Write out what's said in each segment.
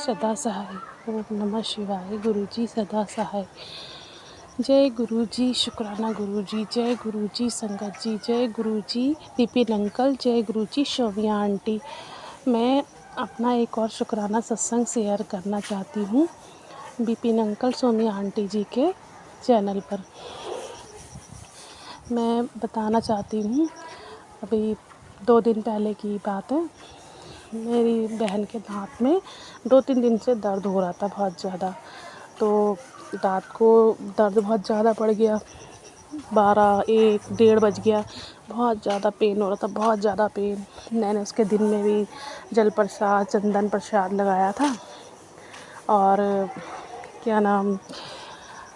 सदा सहाय। ओम नमः शिवाय। गुरुजी सदा सहाय। जय गुरुजी, शुक्राना गुरुजी, जय गुरुजी संगत जी, जय गुरुजी विपिन अंकल, जय गुरुजी शोभिया आंटी। मैं अपना एक और शुक्राना सत्संग शेयर करना चाहती हूँ विपिन अंकल सोमिया आंटी जी के चैनल पर। मैं बताना चाहती हूँ, अभी 2 दिन पहले की बात है। मेरी बहन के दाँत में 2-3 दिन से दर्द हो रहा था बहुत ज़्यादा। तो रात को दर्द बहुत ज़्यादा बढ़ गया, 12, 1, 1:30 बज गया। बहुत ज़्यादा पेन हो रहा था, बहुत ज़्यादा पेन। मैंने उसके दिन में भी जल प्रसाद, चंदन प्रसाद लगाया था और क्या नाम,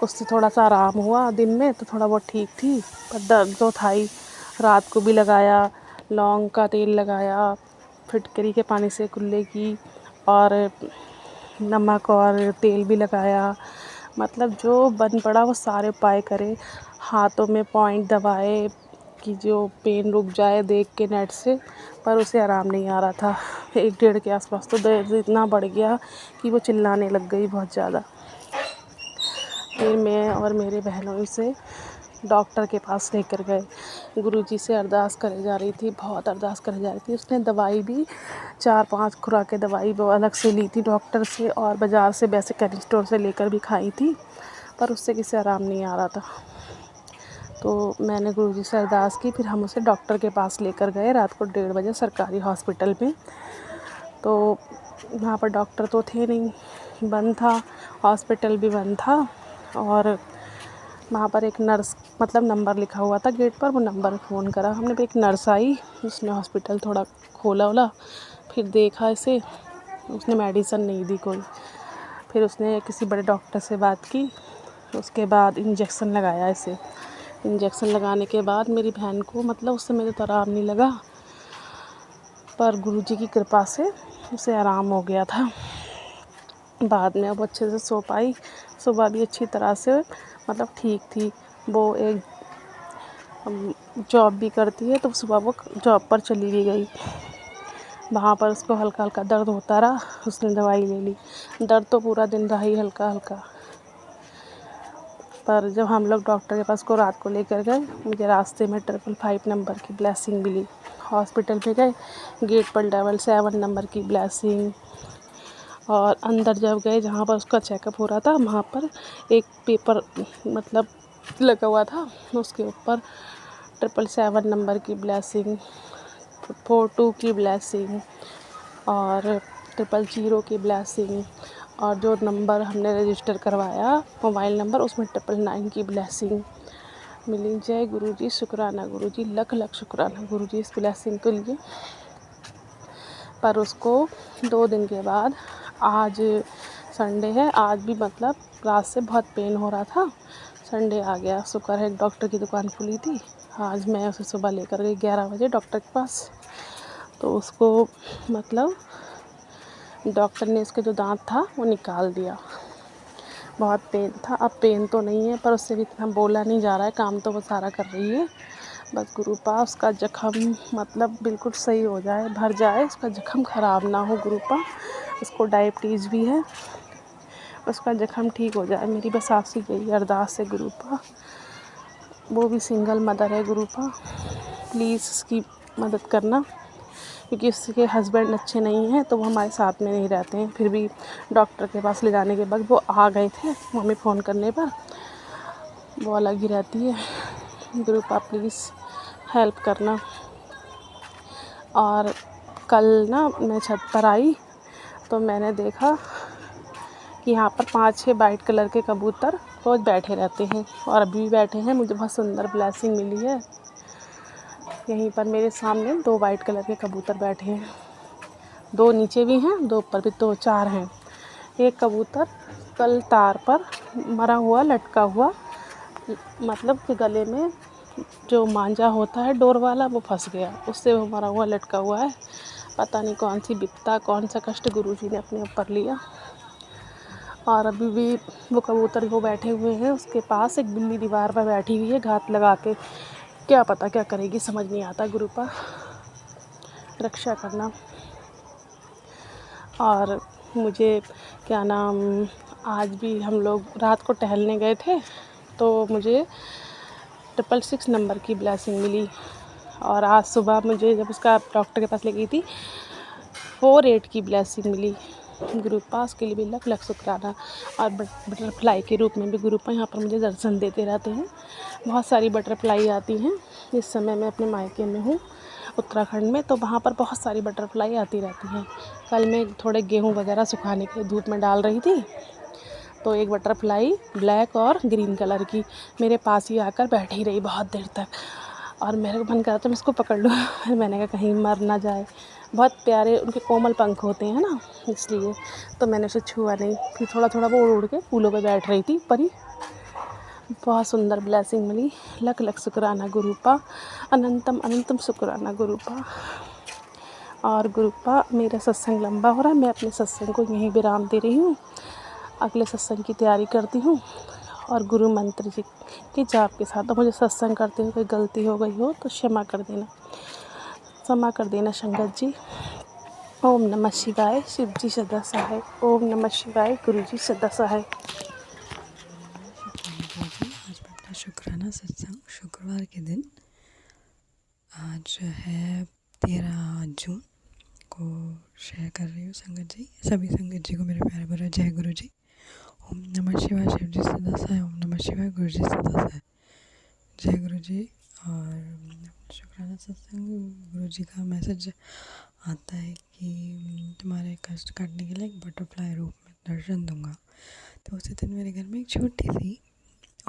उससे थोड़ा सा आराम हुआ दिन में, तो थोड़ा बहुत ठीक थी, पर दर्द तो था ही। रात को भी लगाया, लौंग का तेल लगाया, फिटकरी के पानी से कुल्ले की, और नमक और तेल भी लगाया। मतलब जो बन पड़ा वो सारे उपाय करे। हाथों में पॉइंट दबाए कि जो पेन रुक जाए देख के नेट से, पर उसे आराम नहीं आ रहा था। 1-1:30 के आसपास तो दर्द इतना बढ़ गया कि वो चिल्लाने लग गई बहुत ज़्यादा। फिर मैं और मेरे बहनों से डॉक्टर के पास लेकर गए। गुरुजी से अरदास करे जा रही थी, बहुत अरदास करे जा रही थी। उसने दवाई भी 4-5 खुराकें दवाई वो अलग से ली थी डॉक्टर से, और बाज़ार से वैसे कैरी स्टोर से लेकर भी खाई थी, पर उससे किसी आराम नहीं आ रहा था। तो मैंने गुरुजी से अरदास की, फिर हम उसे डॉक्टर के पास लेकर गए रात को 1:30 बजे सरकारी हॉस्पिटल में। तो वहाँ पर डॉक्टर तो थे नहीं, बंद था, हॉस्पिटल भी बंद था। और वहाँ पर एक नर्स, मतलब नंबर लिखा हुआ था गेट पर, वो नंबर फ़ोन करा हमने। फिर एक नर्स आई, उसने हॉस्पिटल थोड़ा खोला वोला, फिर देखा इसे, उसने मेडिसिन नहीं दी कोई। फिर उसने किसी बड़े डॉक्टर से बात की, उसके बाद इंजेक्शन लगाया इसे। इंजेक्शन लगाने के बाद मेरी बहन को, मतलब उससे मेरे तो आराम नहीं लगा, पर गुरुजी की कृपा से उसे आराम हो गया था। बाद में अब अच्छे से सो पाई, सुबह भी अच्छी तरह से, मतलब ठीक थी। वो एक जॉब भी करती है, तो सुबह वो जॉब पर चली भी गई। वहाँ पर उसको हल्का हल्का दर्द होता रहा, उसने दवाई ले ली, दर्द तो पूरा दिन रहा ही हल्का हल्का। पर जब हम लोग डॉक्टर के पास को रात को लेकर गए, मुझे रास्ते में 555 नंबर की ब्लेसिंग मिली। हॉस्पिटल में गए, गेट पर 777 नंबर की ब्लेसिंग। और अंदर जब गए, जहाँ पर उसका चेकअप हो रहा था, वहाँ पर एक पेपर मतलब लगा हुआ था, उसके ऊपर 777 नंबर की ब्लेसिंग, 42 की ब्लेसिंग और 000 की ब्लेसिंग, और जो नंबर हमने रजिस्टर करवाया मोबाइल नंबर, उसमें 999 की ब्लेसिंग मिली। जय गुरुजी, शुक्राना गुरुजी, लख लख शुक्राना गुरुजी इस ब्लेसिंग के लिए। पर उसको 2 दिन के बाद, आज संडे है, आज भी मतलब रात से बहुत पेन हो रहा था। संडे आ गया, शुक्र है डॉक्टर की दुकान खुली थी। आज मैं उसे सुबह लेकर गई 11 बजे डॉक्टर के पास। तो उसको मतलब डॉक्टर ने उसके जो दांत था वो निकाल दिया। बहुत पेन था, अब पेन तो नहीं है, पर उससे भी इतना बोला नहीं जा रहा है, काम तो वो सारा कर रही है। बस गुरुपा उसका जख्म मतलब बिल्कुल सही हो जाए, भर जाए, उसका जख्म ख़राब ना हो गुरुपा। उसको डायबिटीज़ भी है, उसका जख्म ठीक हो जाए, मेरी बस आपसे यही अरदास है गुरुपा। वो भी सिंगल मदर है गुरुपा, प्लीज़ उसकी मदद करना, क्योंकि उसके हस्बैंड अच्छे नहीं हैं, तो वो हमारे साथ में नहीं रहते हैं। फिर भी डॉक्टर के पास ले जाने के बाद वो आ गए थे, मम्मी फ़ोन करने पर, वो अलग ही रहती है। गुरुपा प्लीज़ हेल्प करना। और कल ना मैं छत पर आई, तो मैंने देखा कि यहाँ पर 5-6 वाइट कलर के कबूतर रोज़ बैठे रहते हैं, और अभी भी बैठे हैं। मुझे बहुत सुंदर ब्लेसिंग मिली है। यहीं पर मेरे सामने 2 वाइट कलर के कबूतर बैठे हैं, 2 नीचे भी हैं, 2 ऊपर भी, 2 4 हैं। एक कबूतर कल तार पर मरा हुआ लटका हुआ, मतलब कि गले में जो मांझा होता है डोर वाला, वो फंस गया, उससे वो मरा हुआ लटका हुआ है। पता नहीं कौन सी विपदा, कौन सा कष्ट गुरुजी ने अपने ऊपर लिया। और अभी भी वो कबूतर वो बैठे हुए हैं, उसके पास एक बिल्ली दीवार पर बैठी हुई है घात लगा के। क्या पता क्या करेगी, समझ नहीं आता। गुरुपा रक्षा करना। और मुझे क्या नाम, आज भी हम लोग रात को टहलने गए थे तो मुझे 666 नंबर की ब्लेसिंग मिली। और आज सुबह मुझे जब उसका डॉक्टर के पास ले गई थी 48 की ब्लेसिंग मिली। गुरु पास के लिए भी लख लख शुक्राना। और बटरफ्लाई के रूप में भी गुरुपा यहाँ पर मुझे दर्शन देते रहते हैं। बहुत सारी बटरफ्लाई आती हैं। इस समय मैं अपने मायके में हूँ उत्तराखंड में, तो वहाँ पर बहुत सारी बटरफ्लाई आती रहती हैं। कल मैं थोड़े गेहूँ वगैरह सुखाने के लिए धूप में डाल रही थी तो एक बटरफ्लाई ब्लैक और ग्रीन कलर की मेरे पास ही आकर बैठी रही बहुत देर तक, और मेरे को मन करा तो मैं उसको पकड़ लूँ। मैंने कहा कहीं मर ना जाए, बहुत प्यारे उनके कोमल पंख होते हैं ना, इसलिए तो मैंने उसे छुआ नहीं। फिर थोड़ा थोड़ा वो उड़ के फूलों पे बैठ रही थी परी। बहुत सुंदर ब्लेसिंग मिली। लख लख शुक्राना गुरुपा, अनंतम अनंतम शुक्राना गुरुपा। और गुरुपा मेरा सत्संग लंबा हो रहा है, मैं अपने सत्संग को यहीं विराम दे रही हूँ। अगले सत्संग की तैयारी करती हूँ और गुरु मंत्र जी के जाप के साथ। तो मुझे सत्संग करते हुए कोई गलती हो गई हो तो क्षमा कर देना, क्षमा कर देना संगत जी। ओम नमः शिवाय। शिव जी सदा सहाय। ओम नमः शिवाय। गुरु जी सदा सहाय। शुक्राना गुरु जी। आज मैं अपना शुक्राना सत्संग शुक्रवार के दिन, आज है 13 जून को शेयर कर रही हूँ संगत जी। सभी संगत जी को मेरे प्यारे भरा जय गुरु जी। ओम नमः शिवाय। शिव जी सदा सहाय। ओम नमः शिवाय। गुरु जी सदा सहाय। जय गुरु जी। और शुक्राना सत्संग गुरु जी का मैसेज आता है कि तुम्हारे कष्ट काटने के लिए एक बटरफ्लाई रूप में दर्शन दूंगा। तो उसी दिन मेरे घर में एक छोटी सी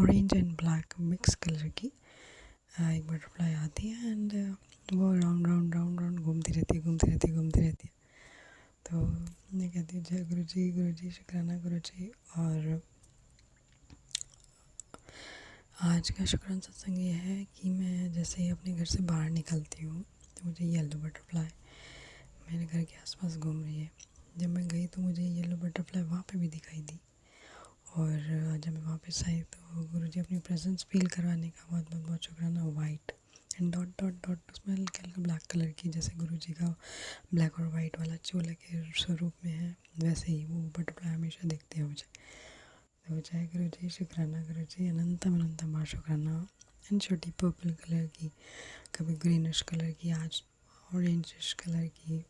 orange and black mix colour की एक बटरफ्लाई आती है एंड वो राउंड राउंड राउंड राउंड घूमती रहती है, घूमती रहती है, घूमती रहती है। तो मैं कहती हूँ जय गुरु जी, शुक्राना गुरु जी। और आज का शुक्राना सत्संग ये है कि मैं जैसे ही अपने घर से बाहर निकलती हूँ तो मुझे येलो बटरफ्लाई मेरे घर के आसपास घूम रही है। जब मैं गई तो मुझे येलो बटरफ्लाई वहाँ पे भी दिखाई दी। और जब मैं वापस आई तो गुरुजी अपनी प्रेजेंस फील करवाने का बहुत बहुत बहुत शुक्राना। White and dot dot dot उसमें हल्के हल्के ब्लैक कलर की, जैसे गुरुजी का ब्लैक और वाइट वाला चोला के स्वरूप में है वैसे ही वो बटरफ्लाई हमेशा दिखते हैं मुझे। तो जय गुरुजी, शुक्राना गुरुजी, अनंतम अनंतम बार शुक्राना। एंड छोटी पर्पल कलर की, कभी ग्रीनिश कलर की, आज ऑरेंजिश कलर की।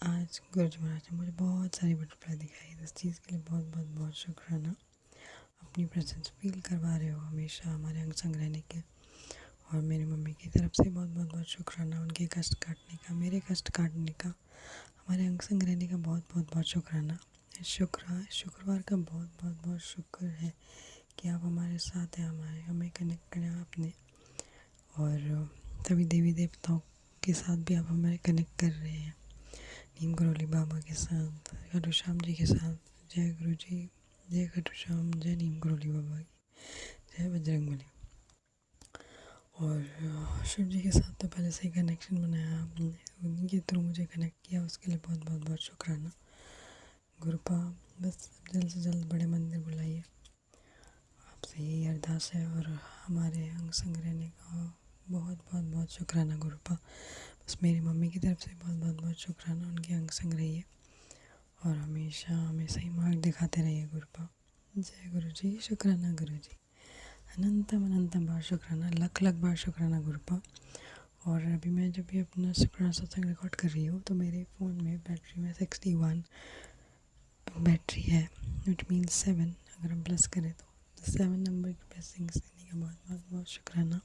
आज गुरुजी महाराज ने मुझे बहुत सारी बटरफ्लाई दिखाई। इस चीज़ के लिए बहुत बहुत बहुत शुक्राना। अपनी प्रेजेंस फील करवा रहे हो हमेशा हमारे अंग संग रहने के। और मेरी मम्मी की तरफ से बहुत बहुत बहुत शुक्राना, उनके कष्ट काटने का, मेरे कष्ट काटने का, हमारे अंग संग रहने का बहुत बहुत बहुत शुक्राना। शुक्रवार का बहुत बहुत बहुत शुक्र है कि आप हमारे साथ हैं, हमें कनेक्ट करें आपने। और सभी देवी देवताओं के साथ भी आप हमारे कनेक्ट कर रहे हैं, नीम करोली बाबा के साथ, खाटू श्याम जी के साथ। जय गुरु जी, जय खाटू श्याम, जय नीम करोली बाबा की, जय बजरंगबली। और शिव जी के साथ तो पहले से ही कनेक्शन बनाया आपने, उन्हीं के थ्रू मुझे कनेक्ट किया, उसके लिए बहुत बहुत बहुत शुक्राना। गुरुपा बस जल्द से जल्द बड़े मंदिर बुलाइए, आपसे यही अरदास है। और हमारे अंग संग रहने का बहुत बहुत बहुत शुक्राना गुरुपा। बस मेरी मम्मी की तरफ से बहुत बहुत बहुत शुक्राना, उनके अंग संग रहिए और हमेशा हमें सही मार्ग दिखाते रहिए गुरुपा। जय गुरु जी, शुक्राना गुरु जी, अनंतम अनंतम बार शुक्राना, लख लख बार शुक्राना गुरुपा। और अभी मैं जब भी अपना शुक्राना सत्संग रिकॉर्ड कर रही हूँ तो मेरे फ़ोन में बैटरी में 61 बैटरी है, विच मीन्स 7 अगर हम प्लस करें तो 7 नंबर की ब्लेसिंग्स देने का बहुत बहुत बहुत शुक्राना।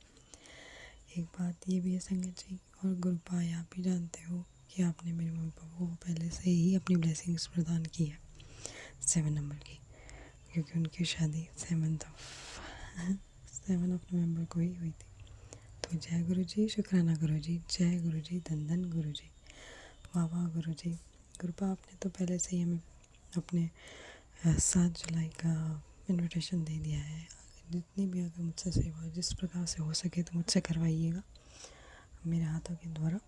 एक बात ये भी है संगत जी और गुरुपा, आप भी जानते हो कि आपने मेरे मम्मी पापा को पहले से ही अपनी ब्लेसिंग्स प्रदान की है 7 नंबर की, क्योंकि उनकी शादी 7 ऑफ नवंबर को ही हुई थी। तो जय गुरु जी, शुक्राना गुरु जी, जय गुरु जी, धन धन गुरु जी, वाह वाह गुरु जी। गुरुपा आपने तो पहले से ही हमें अपने 7 जुलाई का इनविटेशन दे दिया है। जितनी भी अगर मुझसे सेवा जिस प्रकार से हो सके तो मुझसे करवाइएगा, मेरे हाथों के द्वारा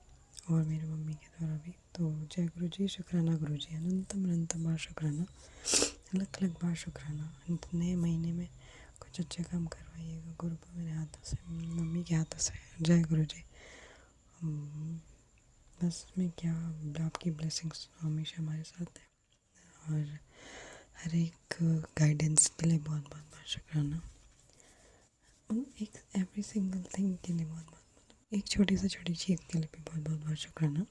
और मेरी मम्मी के द्वारा भी। तो जय गुरु जी, शुक्राना गुरु जी, अनंतम अनंतम बार शुक्राना, लख लख बार शुक्राना। नए महीने में कुछ अच्छे काम करवाइएगा गुरुपा मेरे हाथों से, मम्मी के हाथों से। जय गुरु जी। बस मैं क्या, आपकी ब्लेसिंग्स हमेशा हमारे साथ है। और हर एक गाइडेंस के लिए बहुत बहुत बहुत शुक्राना। एक एवरी सिंगल थिंग के लिए बहुत बहुत, एक छोटी से छोटी चीज़ के लिए भी बहुत बहुत बहुत शुक्राना।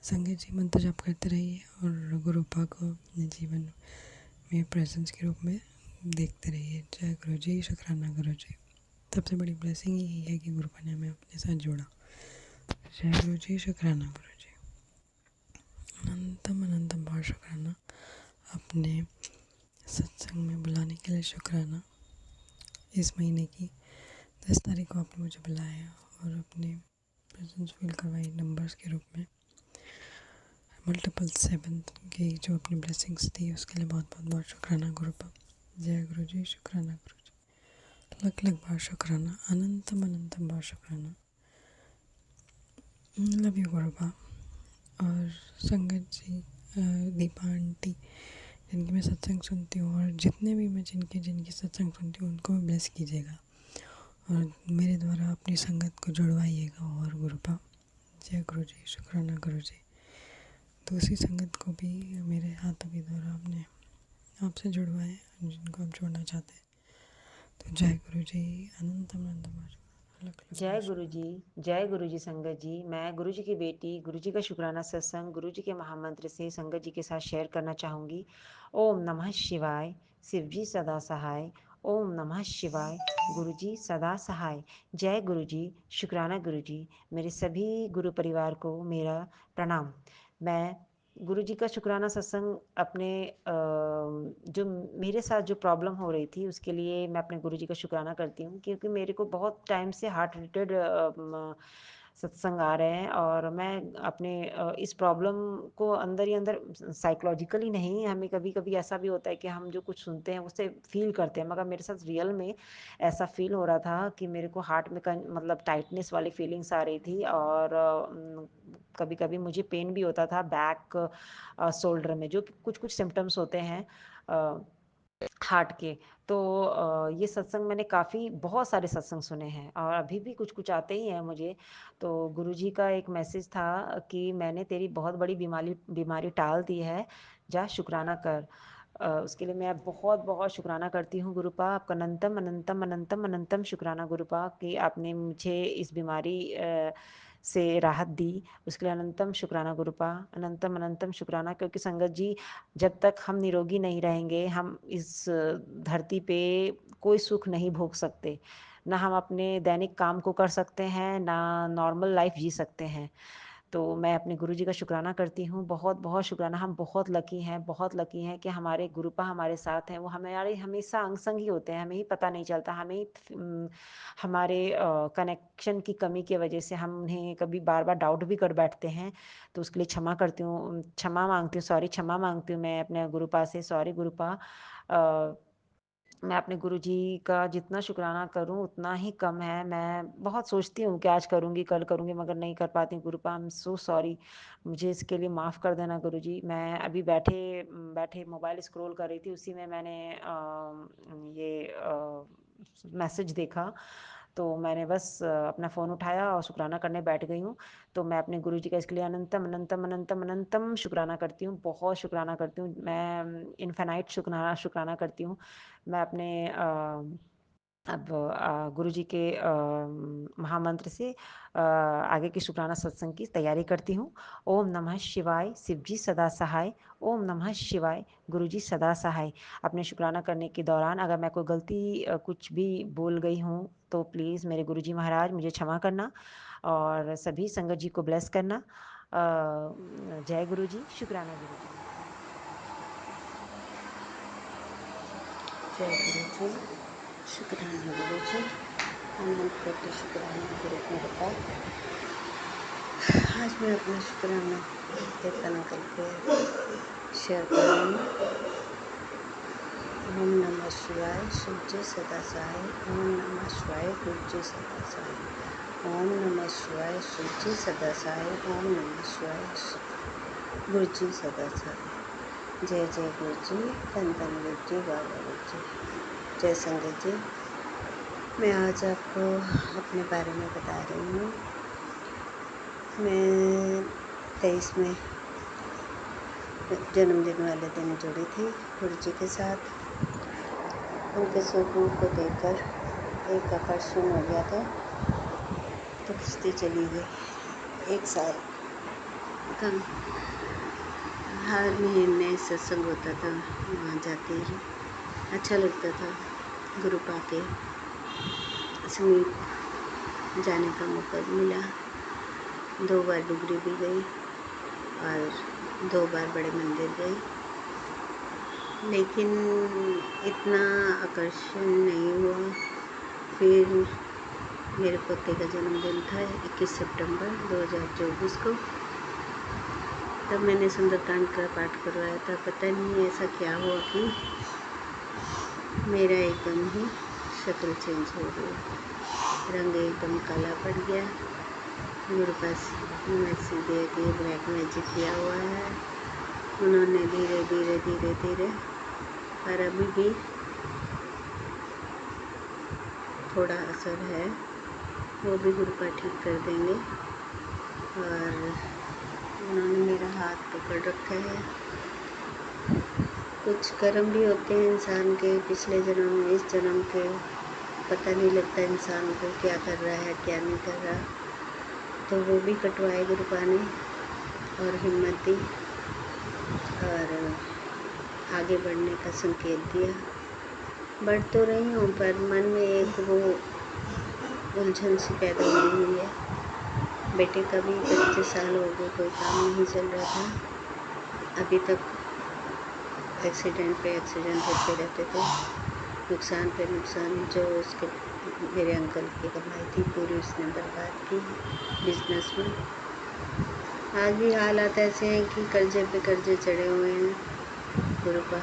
संगत जी मंत्र जाप करते रहिए और गुरु रूपा को अपने जीवन में प्रेजेंस के रूप में देखते रहिए। जय गुरु जी, शुक्राना गुरु जी। सबसे बड़ी ब्लेसिंग यही है कि गुरुपा ने हमें अपने साथ जोड़ा। जय गुरु जी, शुक्राना गुरु जी। अनंतम अनंतम बहुत शुक्राना। अपने सत्संग में बुलाने के लिए शुक्राना। इस महीने की 10 तारीख को आपने मुझे बुलाया और अपने प्रेजेंस फील करवाई नंबर्स के रूप में। मल्टीपल 7 की जो अपनी ब्लेसिंग्स दी उसके लिए बहुत बहुत बहुत शुक्राना गुरुपा। जय गुरु जी, शुक्राना गुरु जी। लख लख बार शुक्राना, अनंतम अनंतम बार शुक्राना। Love you गुरुपा। और संगत जी, दीपा आंटी जिनकी मैं सत्संग सुनती हूँ और जितने भी मैं जिनकी सत्संग सुनती हूँ उनको भी ब्लेस कीजिएगा और मेरे द्वारा अपनी संगत को जुड़वाइएगा और गुरुपा। जय गुरु जी, शुक्राना गुरु जी। दूसरी संगत को भी मेरे हाथों के द्वारा आपने आपसे जुड़वाए जिनको आप जोड़ना चाहते हैं। तो जय गुरु जी, अनंतम अनंतम जय गुरु जी संगत जी। मैं गुरु जी की बेटी, गुरु जी का शुक्राना सत्संग गुरु जी के महामंत्र से संगत जी के साथ शेयर करना चाहूँगी। ओम नमः शिवाय, शिव जी सदा सहाय। ओम नमः शिवाय, गुरु जी सदा सहाय। जय गुरु जी, शुक्राना गुरु जी। मेरे सभी गुरु परिवार को मेरा प्रणाम। मैं गुरु जी का शुक्राना सत्संग अपने जो मेरे साथ जो प्रॉब्लम हो रही थी उसके लिए मैं अपने गुरु जी का शुक्राना करती हूँ, क्योंकि मेरे को बहुत टाइम से हार्ट रिलेटेड सत्संग आ रहे हैं और मैं अपने इस प्रॉब्लम को अंदर ही अंदर साइकोलॉजिकली नहीं, हमें कभी कभी ऐसा भी होता है कि हम जो कुछ सुनते हैं उससे फील करते हैं, मगर मेरे साथ रियल में ऐसा फील हो रहा था कि मेरे को हार्ट में मतलब टाइटनेस वाली फीलिंग्स आ रही थी और कभी कभी मुझे पेन भी होता था बैक शोल्डर में, जो कुछ कुछ सिम्टम्स होते हैं हार्ट के। तो ये सत्संग मैंने बहुत सारे सत्संग सुने हैं और अभी भी कुछ कुछ आते ही हैं मुझे। तो गुरुजी का एक मैसेज था कि मैंने तेरी बहुत बड़ी बीमारी टाल दी है, जा शुक्राना कर। उसके लिए मैं बहुत बहुत शुक्राना करती हूँ गुरुपा आपका। अनंतम अनंतम अनंतम अनंतम शुक्राना गुरुपा कि आपने मुझे इस बीमारी से राहत दी। उसके लिए अनंतम शुक्राना गुरुपा, अनंतम अनंतम शुक्राना। क्योंकि संगत जी, जब तक हम निरोगी नहीं रहेंगे हम इस धरती पे कोई सुख नहीं भोग सकते। ना हम अपने दैनिक काम को कर सकते हैं, ना नॉर्मल लाइफ जी सकते हैं। तो मैं अपने गुरुजी का शुक्राना करती हूँ, बहुत बहुत शुक्राना। हम बहुत लकी हैं कि हमारे गुरुपा हमारे साथ हैं। वो हमारे हमेशा अंग संग ही होते हैं, हमें ही पता नहीं चलता। हमें ही हमारे कनेक्शन की कमी की वजह से हम उन्हें कभी बार बार डाउट भी कर बैठते हैं। तो उसके लिए क्षमा मांगती हूँ मैं अपने गुरुपा से। सॉरी गुरुपा। मैं अपने गुरुजी का जितना शुक्राना करूं उतना ही कम है। मैं बहुत सोचती हूँ कि आज करूँगी कल करूँगी, मगर नहीं कर पाती हूँ गुरुपा। आई एम सो सॉरी, मुझे इसके लिए माफ़ कर देना गुरुजी। मैं अभी बैठे बैठे मोबाइल स्क्रॉल कर रही थी, उसी में मैंने ये मैसेज देखा। तो मैंने बस अपना फ़ोन उठाया और शुक्राना करने बैठ गई हूँ। तो मैं अपने गुरुजी का इसके लिए अनंतम अनंतम अनंतम अनंतम शुक्राना करती हूँ, बहुत शुक्राना करती हूँ। मैं इनफाइनाइट शुक्राना करती हूँ। मैं अपने अब गुरुजी के महामंत्र से आगे के शुक्राना सत्संग की तैयारी करती हूँ। ओम नमः शिवाय, शिव जी सदा सहाय। ओम नमः शिवाय, गुरु जी सदा सहाय। अपने शुक्राना करने के दौरान अगर मैं कोई गलती कुछ भी बोल गई हूँ तो प्लीज़ मेरे गुरुजी महाराज मुझे क्षमा करना और सभी संगत जी को ब्लेस करना। जय गुरु जी, शुक्राना गुरु जी। जय गुरु जी, शुक्राना गुरु जी, अनंत कोटि शुक्राना गुरु कृपा। आज मैं अपना शुक्राना कीर्तन करके शेयर करूँगी। ओम नमः शिवाय, शिव जी सदा सहाय। ओम नमः शिवाय, गुरु जी सदा सहाय। ओम नमः शिवाय, शिव जी सदा सहाय। ओम नमः शिवाय, गुरु जी सदा सहाय। जय जय गुरु जी, धन धन गुरु जी, बाबा गुरु जी। जय संगत जी, मैं आज आपको अपने बारे में बता रही हूँ। मैं 23 में जन्मदिन वाले दिन जुड़ी थी गुरु जी के साथ। उनके स्वरूप को देखकर एक आकर्षण हो गया था, तो खिंचती चली गई। 1 साल का हर महीने सत्संग होता था, वहाँ जाती रही। अच्छा लगता था गुरु पाके समीप जाने का मौका मिला। 2 बार डुगरी भी गई और 2 बार बड़े मंदिर गई, लेकिन इतना आकर्षण नहीं हुआ। फिर मेरे पोते का जन्मदिन था 21 सितंबर 2024 को, तब मैंने सुंदरकांड का पाठ करवाया था। पता नहीं ऐसा क्या हुआ कि मेरा एकदम ही शक्ल चेंज हो गई, रंग एकदम काला पड़ गया। मेरे पास मैसेज दिया कि ब्लैक मैजिक किया हुआ है उन्होंने, धीरे धीरे धीरे धीरे, पर अभी भी थोड़ा असर है, वो भी गुरुपा ठीक कर देंगे। और उन्होंने मेरा हाथ पकड़ रखा है। कुछ कर्म भी होते हैं इंसान के, पिछले जन्म इस जन्म के, पता नहीं लगता इंसान को क्या कर रहा है क्या नहीं कर रहा। तो वो भी कटवाए गुरुपा ने और हिम्मत दी और आगे बढ़ने का संकेत दिया। बढ़ तो रही हूँ, पर मन में एक वो उलझन सी पैदा हुई हुई है। बेटे का भी 25 साल हो गए, कोई काम नहीं चल रहा था। अभी तक एक्सीडेंट पे एक्सीडेंट होते रहते थे, नुकसान पे नुकसान। जो उसके मेरे अंकल की कमाई थी पूरी उसने बर्बाद की बिजनेस में। आज भी हालात ऐसे हैं कि कर्जे पे कर्जे चढ़े हुए हैं। गुरुपा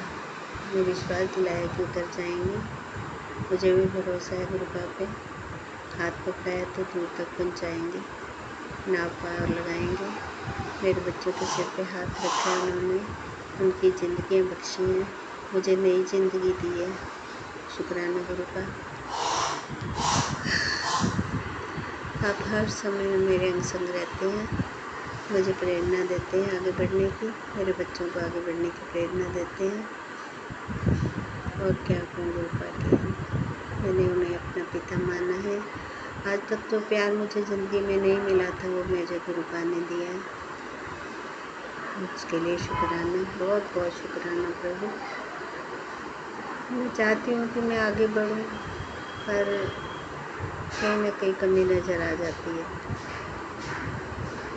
ने विश्वास दिलाया कि उतर जाएंगे। मुझे भी भरोसा है गुरुपा पे, हाथ पकड़ाया तो दूर तक पहुँचाएंगे, नाव पार लगाएंगे। मेरे बच्चों के सिर पे हाथ रखा है उन्होंने, उनकी ज़िंदगियाँ बख्शी हैं, मुझे नई ज़िंदगी दी है। शुक्राना गुरुपा, आप हर समय मेरे अंग संग रहते हैं, मुझे प्रेरणा देते हैं आगे बढ़ने की, मेरे बच्चों को आगे बढ़ने की प्रेरणा देते हैं। और क्या कहूँ गुरुपा के, मैंने उन्हें अपना पिता माना है। आज तक तो प्यार मुझे ज़िंदगी में नहीं मिला था, वो मुझे गुरुपा ने दिया है। उसके लिए शुक्राना, बहुत बहुत शुक्राना प्रभु। मैं चाहती हूँ कि मैं आगे बढ़ूँ, पर कहीं ना कहीं कमी नज़र आ जाती है,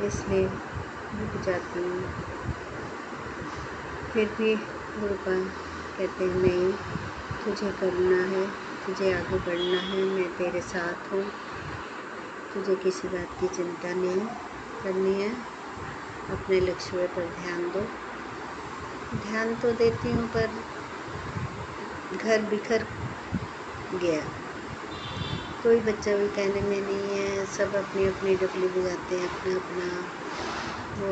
इसलिए रुक जाती हूँ। फिर भी गुरुपा कहते हैं नहीं, तुझे करना है, तुझे आगे बढ़ना है, मैं तेरे साथ हूँ, तुझे किसी बात की चिंता नहीं करनी है, अपने लक्ष्य पर ध्यान दो। ध्यान तो देती हूँ, पर घर बिखर गया, कोई बच्चा भी कहने में नहीं है, सब अपनी अपनी डबली बजाते हैं अपना अपना। वो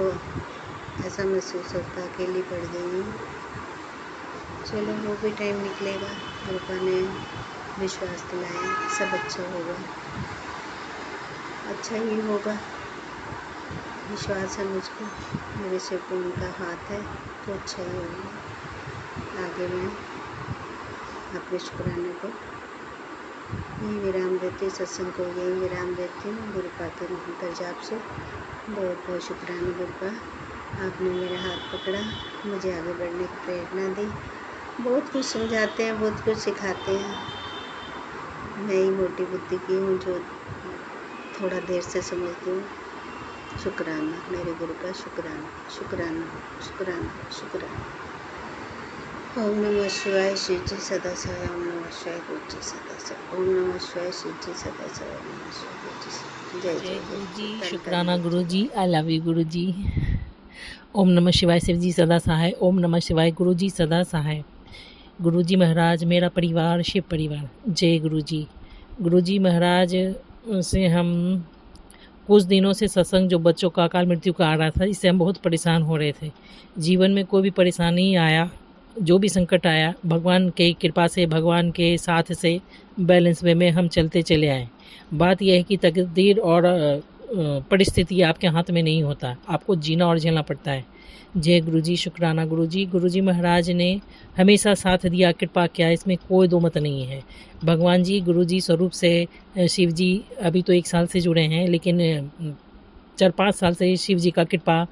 ऐसा महसूस होता है अकेली पड़ गई हूँ। चलो वो भी टाइम निकलेगा, गुरुपा ने विश्वास दिलाया, सब अच्छा होगा, अच्छा ही होगा, विश्वास है मुझको, मेरे सिर पे उनका हाथ है तो अच्छा ही होगा। आगे मैं अपने शुक्राने को यही विराम देती, सत्संग को यही विराम देती हूँ गुरुपा के मंत्र जाप से। बहुत बहुत शुक्राना गुरुपा, आपने मेरा हाथ पकड़ा, मुझे आगे बढ़ने की प्रेरणा दी, बहुत कुछ समझाते हैं, बहुत कुछ सिखाते हैं। मैं ही मोटी बुद्धि की हूँ जो थोड़ा देर से समझती हूँ। शुक्राना मेरे गुरुपा, शुक्राना शुक्राना शुक्राना शुक्राना। ओम नमः शिवाय, शिव जी सदा साय। ओम नमः शिवाय, गुरु जी सदा साय। ओम नमः शिवाय, शिव जी सदा साय। ओम नमः शिवाय, गुरु जी सदा। जय जय जय गुरु गुरु जी, जी, धन धन शुक्राना गुरु गुरु जी। जी, आई लव यू गुरु जी। ओम नमः शिवाय, शिव जी सदा सहाय। ओम नमः शिवाय, गुरु जी सदा सहाय। गुरु जी महाराज, मेरा परिवार शिव परिवार, जय गुरु जी। गुरु जी महाराज से हम कुछ दिनों से सत्संग जो बच्चों का अकाल मृत्यु का आ रहा था, इससे हम बहुत परेशान हो रहे थे। जीवन में कोई भी परेशानी आया, जो भी संकट आया, भगवान की कृपा से, भगवान के साथ से बैलेंस वे में हम चलते चले आए। बात यह है कि तकदीर और परिस्थिति आपके हाथ में नहीं होता, आपको जीना और झेलना पड़ता है। जय गुरुजी, शुक्राना गुरुजी। गुरुजी महाराज ने हमेशा साथ दिया, कृपा किया, इसमें कोई दो मत नहीं है। भगवान जी गुरुजी स्वरूप से शिव जी अभी तो 1 साल से जुड़े हैं, लेकिन 4-5 साल से शिव जी का कृपा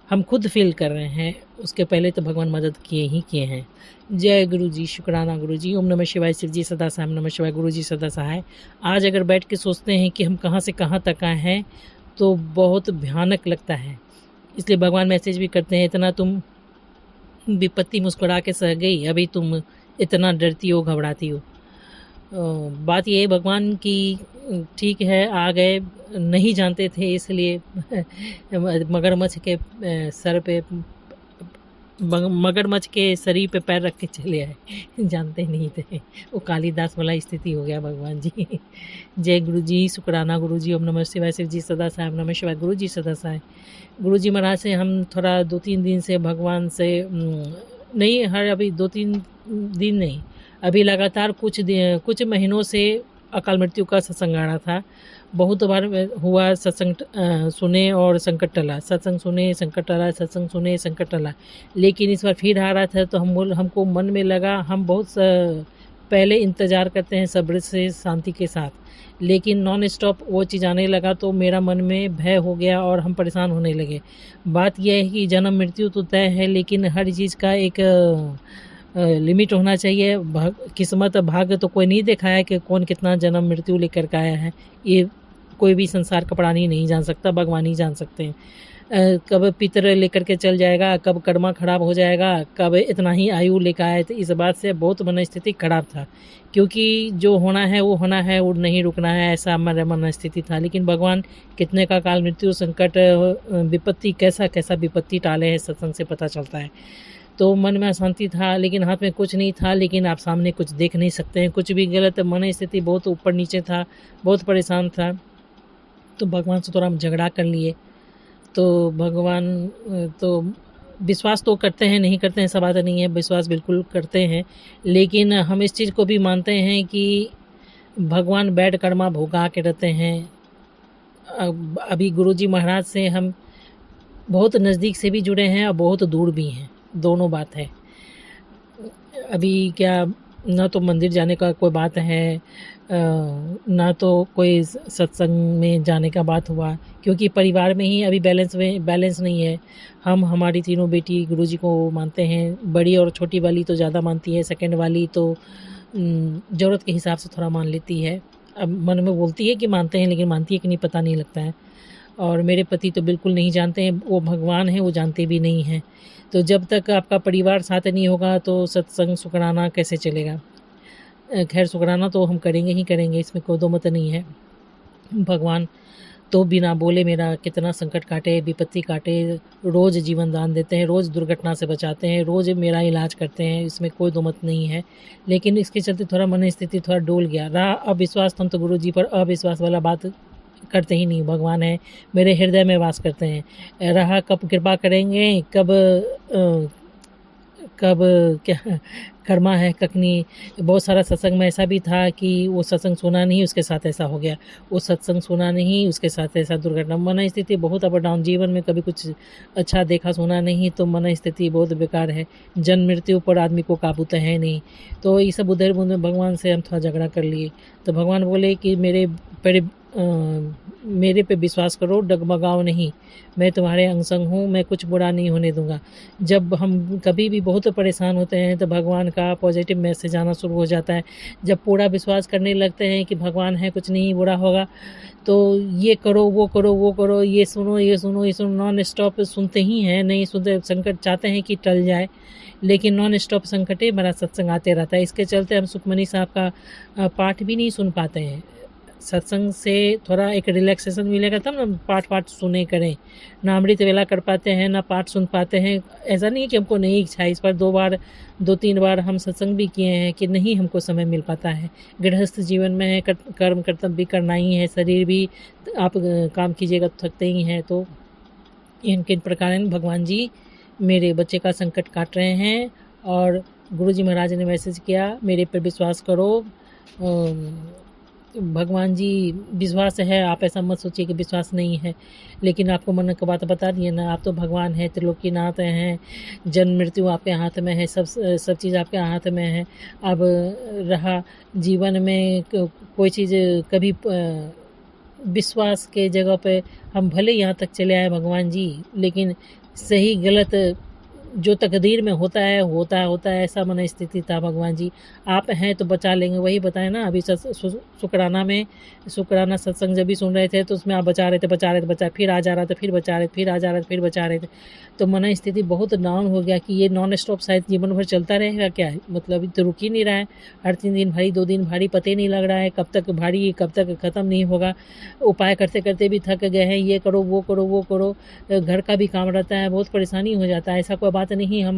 हम खुद फील कर रहे हैं। उसके पहले तो भगवान मदद किए हैं। जय गुरुजी, शुक्राना गुरुजी। ओम नमः शिवाय। शिव जी सदा सहाय। नमः शिवाय। गुरुजी सदा सहाय। आज अगर बैठ के सोचते हैं कि हम कहाँ से कहाँ तक आए हैं तो बहुत भयानक लगता है। इसलिए भगवान मैसेज भी करते हैं, इतना तुम विपत्ति मुस्कुरा के सह गई, अभी तुम इतना डरती हो, घबराती हो। बात ये है भगवान की, ठीक है आ गए, नहीं जानते थे इसलिए मगरमच्छ के सर पे, मगरमच्छ के शरीर पे पैर रख के चले आए, जानते नहीं थे। वो कालिदास वाला स्थिति हो गया भगवान जी। जय गुरु जी, शुक्राना गुरु जी। ओम नमः शिवाय। शिव जी सदा साहब। नमः शिवाय। गुरु जी सदा साहब। गुरु जी महाराज से हम थोड़ा 2-3 दिन से भगवान से नहीं, अभी 2-3 दिन नहीं, अभी लगातार कुछ महीनों से अकाल मृत्यु का सत्संग आ रहा था। बहुत बार हुआ सत्संग सुने और संकट टला, सत्संग सुने संकट टला, सत्संग सुने संकट टला। लेकिन इस बार फिर आ रहा था तो हमको मन में लगा, हम बहुत पहले इंतज़ार करते हैं सब्र से, शांति के साथ, लेकिन नॉन स्टॉप वो चीज़ आने लगा तो मेरा मन में भय हो गया और हम परेशान होने लगे। बात यह है कि जन्म मृत्यु तो तय है, लेकिन हर चीज़ का एक लिमिट होना चाहिए। किस्मत भाग्य तो कोई नहीं देखा है कि कौन कितना जन्म मृत्यु लेकर के आया है, ये कोई भी संसार का प्राणी नहीं जान सकता, भगवान ही जान सकते हैं। कब पितर लेकर के चल जाएगा, कब कर्मा खराब हो जाएगा, कब इतना ही आयु लेकर आए। तो इस बात से बहुत मन स्थिति खराब था, क्योंकि जो होना है वो होना है और नहीं रुकना है, ऐसा हमारा मन स्थिति था। लेकिन भगवान कितने का काल मृत्यु संकट विपत्ति, कैसा विपत्ति टाले हैं, सत्संग से पता चलता है। तो मन में अशांति था, लेकिन हाथ में कुछ नहीं था, लेकिन आप सामने कुछ देख नहीं सकते हैं, कुछ भी गलत। मन स्थिति बहुत ऊपर नीचे था, बहुत परेशान था। तो भगवान से थोड़ा हम झगड़ा कर लिए। तो भगवान तो विश्वास तो करते हैं, नहीं करते हैं ऐसा बात नहीं है, विश्वास बिल्कुल करते हैं। लेकिन हम इस चीज़ को भी मानते हैं कि भगवान बैड कर्मा भोगा के रहते हैं। अभी गुरुजी महाराज से हम बहुत नज़दीक से भी जुड़े हैं और बहुत दूर भी हैं, दोनों बात है। अभी क्या, ना तो मंदिर जाने का कोई बात है, ना तो कोई सत्संग में जाने का बात हुआ, क्योंकि परिवार में ही अभी बैलेंस नहीं है। हमारी तीनों बेटी गुरुजी को मानते हैं, बड़ी और छोटी वाली तो ज़्यादा मानती है, सेकंड वाली तो ज़रूरत के हिसाब से थोड़ा मान लेती है। अब मन में बोलती है कि मानते हैं, लेकिन मानती है कि नहीं पता नहीं लगता है। और मेरे पति तो बिल्कुल नहीं जानते हैं, वो भगवान हैं, वो जानते भी नहीं हैं। तो जब तक आपका परिवार साथ नहीं होगा तो सत्संग शुक्राना कैसे चलेगा। खैर शुक्राना तो हम करेंगे ही करेंगे, इसमें कोई दो मत नहीं है। भगवान तो बिना बोले मेरा कितना संकट काटे, विपत्ति काटे, रोज़ जीवन दान देते हैं, रोज़ दुर्घटना से बचाते हैं, रोज़ मेरा इलाज करते हैं, इसमें कोई दो मत नहीं है। लेकिन इसके चलते थोड़ा मन स्थिति थोड़ा डोल गया रहा। अविश्वास, हम तो गुरु जी पर अविश्वास वाला बात करते ही नहीं। भगवान है, मेरे हृदय में वास करते हैं। रहा कब कृपा करेंगे, कब क्या कर्मा है कखनी। बहुत सारा सत्संग में ऐसा भी था कि वो सत्संग सुना नहीं, उसके साथ ऐसा हो गया, वो सत्संग सुना नहीं, उसके साथ ऐसा दुर्घटना। मन स्थिति बहुत अप डाउन, जीवन में कभी कुछ अच्छा देखा सुना नहीं, तो मन स्थिति बहुत बेकार है। जन्म मृत्यु पर आदमी को काबू तो है नहीं। तो ये सब उधर बुंद में भगवान से हम थोड़ा झगड़ा कर लिए। तो भगवान बोले कि मेरे पे विश्वास करो, डगमगाओ नहीं, मैं तुम्हारे अंग संग हूँ, मैं कुछ बुरा नहीं होने दूंगा। जब हम कभी भी बहुत परेशान होते हैं तो भगवान का पॉजिटिव मैसेज आना शुरू हो जाता है। जब पूरा विश्वास करने लगते हैं कि भगवान है, कुछ नहीं बुरा होगा, तो ये करो, वो करो, वो करो, ये सुनो, ये सुनो, ये सुनो, नॉन स्टॉप सुनते ही हैं। नहीं सुनते, संकट चाहते हैं कि टल जाए, लेकिन नॉन स्टॉप संकटे बड़ा सत्संग आते रहता है। इसके चलते हम सुखमनी साहब का पाठ भी नहीं सुन पाते हैं। सत्संग से थोड़ा एक रिलैक्सेशन मिलेगा तब ना पाठ सुने करें। ना अमृत वेला कर पाते हैं, ना पाठ सुन पाते हैं। ऐसा नहीं है कि हमको नहीं इच्छा है। इस पर 2-3 बार हम सत्संग भी किए हैं कि नहीं हमको समय मिल पाता है। गृहस्थ जीवन में है, कर्म कर्तव्य भी करना ही है, शरीर भी आप काम कीजिएगा तो थकते ही हैं। तो किन प्रकार भगवान जी मेरे बच्चे का संकट काट रहे हैं। और गुरु जी महाराज ने मैसेज किया, मेरे पर विश्वास करो, भगवान जी विश्वास है, आप ऐसा मत सोचिए कि विश्वास नहीं है, लेकिन आपको मन की बात बता दिए ना, आप तो भगवान हैं, त्रिलोकीनाथ हैं, जन्म मृत्यु आपके हाथ में है, सब चीज़ आपके हाथ में है। अब रहा जीवन में कोई चीज़ कभी विश्वास के जगह पे हम भले यहाँ तक चले आए भगवान जी, लेकिन सही गलत जो तकदीर में होता है ऐसा मन स्थिति था भगवान जी। आप हैं तो बचा लेंगे, वही बताएं ना अभी शुक्राना सत्संग जब भी सुन रहे थे तो उसमें आप बचा रहे थे, फिर आ जा रहा था, फिर बचा रहे थे, फिर आ जा रहे थे, फिर बचा रहे थे। तो मन स्थिति बहुत डाउन हो गया कि ये नॉन स्टॉप शायद जीवन भर चलता रहेगा क्या है, मतलब तो रुक ही नहीं रहा है। हर 3 दिन भारी, 2 दिन भारी, पता ही नहीं लग रहा है कब तक भारी, कब तक ख़त्म नहीं होगा। उपाय करते करते भी थक गए हैं, ये करो वो करो, घर का भी काम रहता है, बहुत परेशानी हो जाता है। ऐसा कोई बात नहीं हम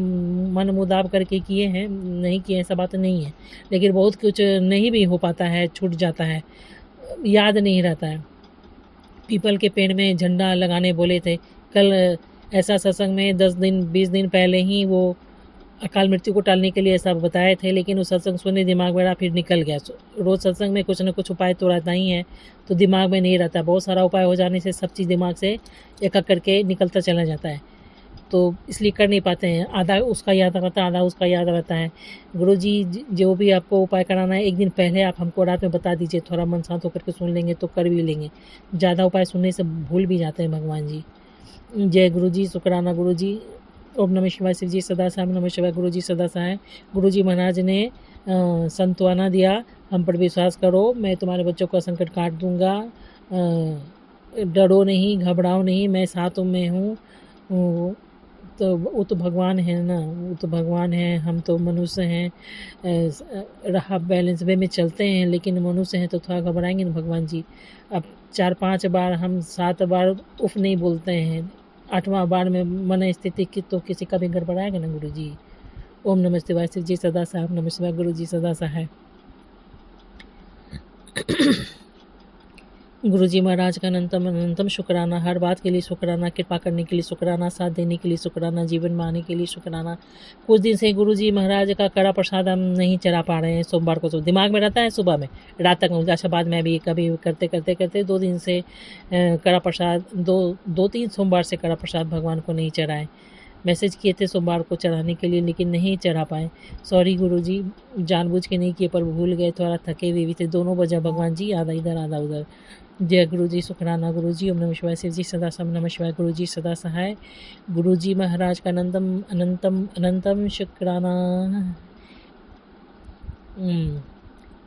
मन मुदाब करके किए हैं, नहीं किए, ऐसा बात नहीं है, लेकिन बहुत कुछ नहीं भी हो पाता है, छूट जाता है, याद नहीं रहता है। पीपल के पेड़ में झंडा लगाने बोले थे, कल ऐसा सत्संग में 10 दिन 20 दिन पहले ही वो अकाल मृत्यु को टालने के लिए ऐसा बताए थे, लेकिन वो सत्संग सुनने दिमाग में रहा, फिर निकल गया। रोज़ सत्संग में कुछ न कुछ उपाय तो रहता ही है, तो दिमाग में नहीं रहता। बहुत सारा उपाय हो जाने से सब चीज़ दिमाग से एक एक करके निकलता चला जाता है, तो इसलिए कर नहीं पाते हैं। आधा उसका याद रहता है, आधा उसका याद रहता है। गुरुजी जो भी आपको उपाय कराना है, एक दिन पहले आप हमको रात में बता दीजिए, थोड़ा मन शांत होकर के सुन लेंगे तो कर भी लेंगे। ज़्यादा उपाय सुनने से भूल भी जाते हैं भगवान जी। जय गुरुजी, शुक्राना गुरुजी। ओम नमः शिवाय, शिव जी सदा सहाय, नमः शिवाय, गुरुजी सदा सहाय। गुरुजी महाराज ने सांत्वना दिया, हम पर विश्वास करो, मैं तुम्हारे बच्चों का संकट काट दूंगा, डरो नहीं, घबराओ नहीं, मैं साथ में हूँ। तो वो तो भगवान है ना, वो तो भगवान है, हम तो मनुष्य हैं, रहा बैलेंस वे में चलते हैं, लेकिन मनुष्य हैं तो थोड़ा घबराएंगे ना भगवान जी। अब 4-5 बार हम 7 बार उफ नहीं बोलते हैं, 8वां बार में मन स्थिति की तो किसी का भी गड़बड़ाएगा ना गुरु जी। ओम नमः शिवाय, शिव जी सदा सहाय, नमः शिवाय, गुरु जी सदा सहाय। गुरुजी महाराज का अनंतम शुक्राना, हर बात के लिए शुक्राना, कृपा करने के लिए शुक्राना, साथ देने के लिए शुक्राना, जीवन में आने के लिए शुक्राना। कुछ दिन से गुरुजी महाराज का कड़ा प्रसाद हम नहीं चढ़ा पा रहे हैं। सोमवार को तो दिमाग में रहता है, सुबह में रात तक, अच्छा बाद में भी कभी करते 2 दिन से कड़ा प्रसाद 2-3 सोमवार से कड़ा प्रसाद भगवान को नहीं चढ़ाए। मैसेज किए थे सोमवार को चढ़ाने के लिए, लेकिन नहीं चढ़ा पाए। सॉरी गुरुजी, जानबूझ के नहीं किए पर भूल गए, थोड़ा थके हुए भी थे। दोनों वजह भगवान जी, आधा इधर आधा उधर। जय गुरुजी, शुक्राना गुरुजी। ओम नमः शिवाय, शिव जी सदा सहाय, नमः शिवाय, गुरुजी सदा सहाय। गुरुजी महाराज का अनंतम शुक्राना।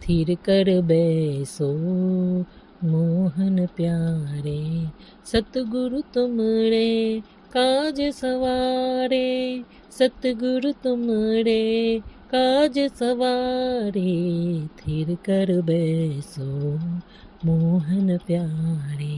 थिर कर बैसो मोहन प्यारे, सतगुरु तुमरे काज सवारे, सतगुरु तुमरे काज सवारे, थिर कर बैसो मोहन प्यारे।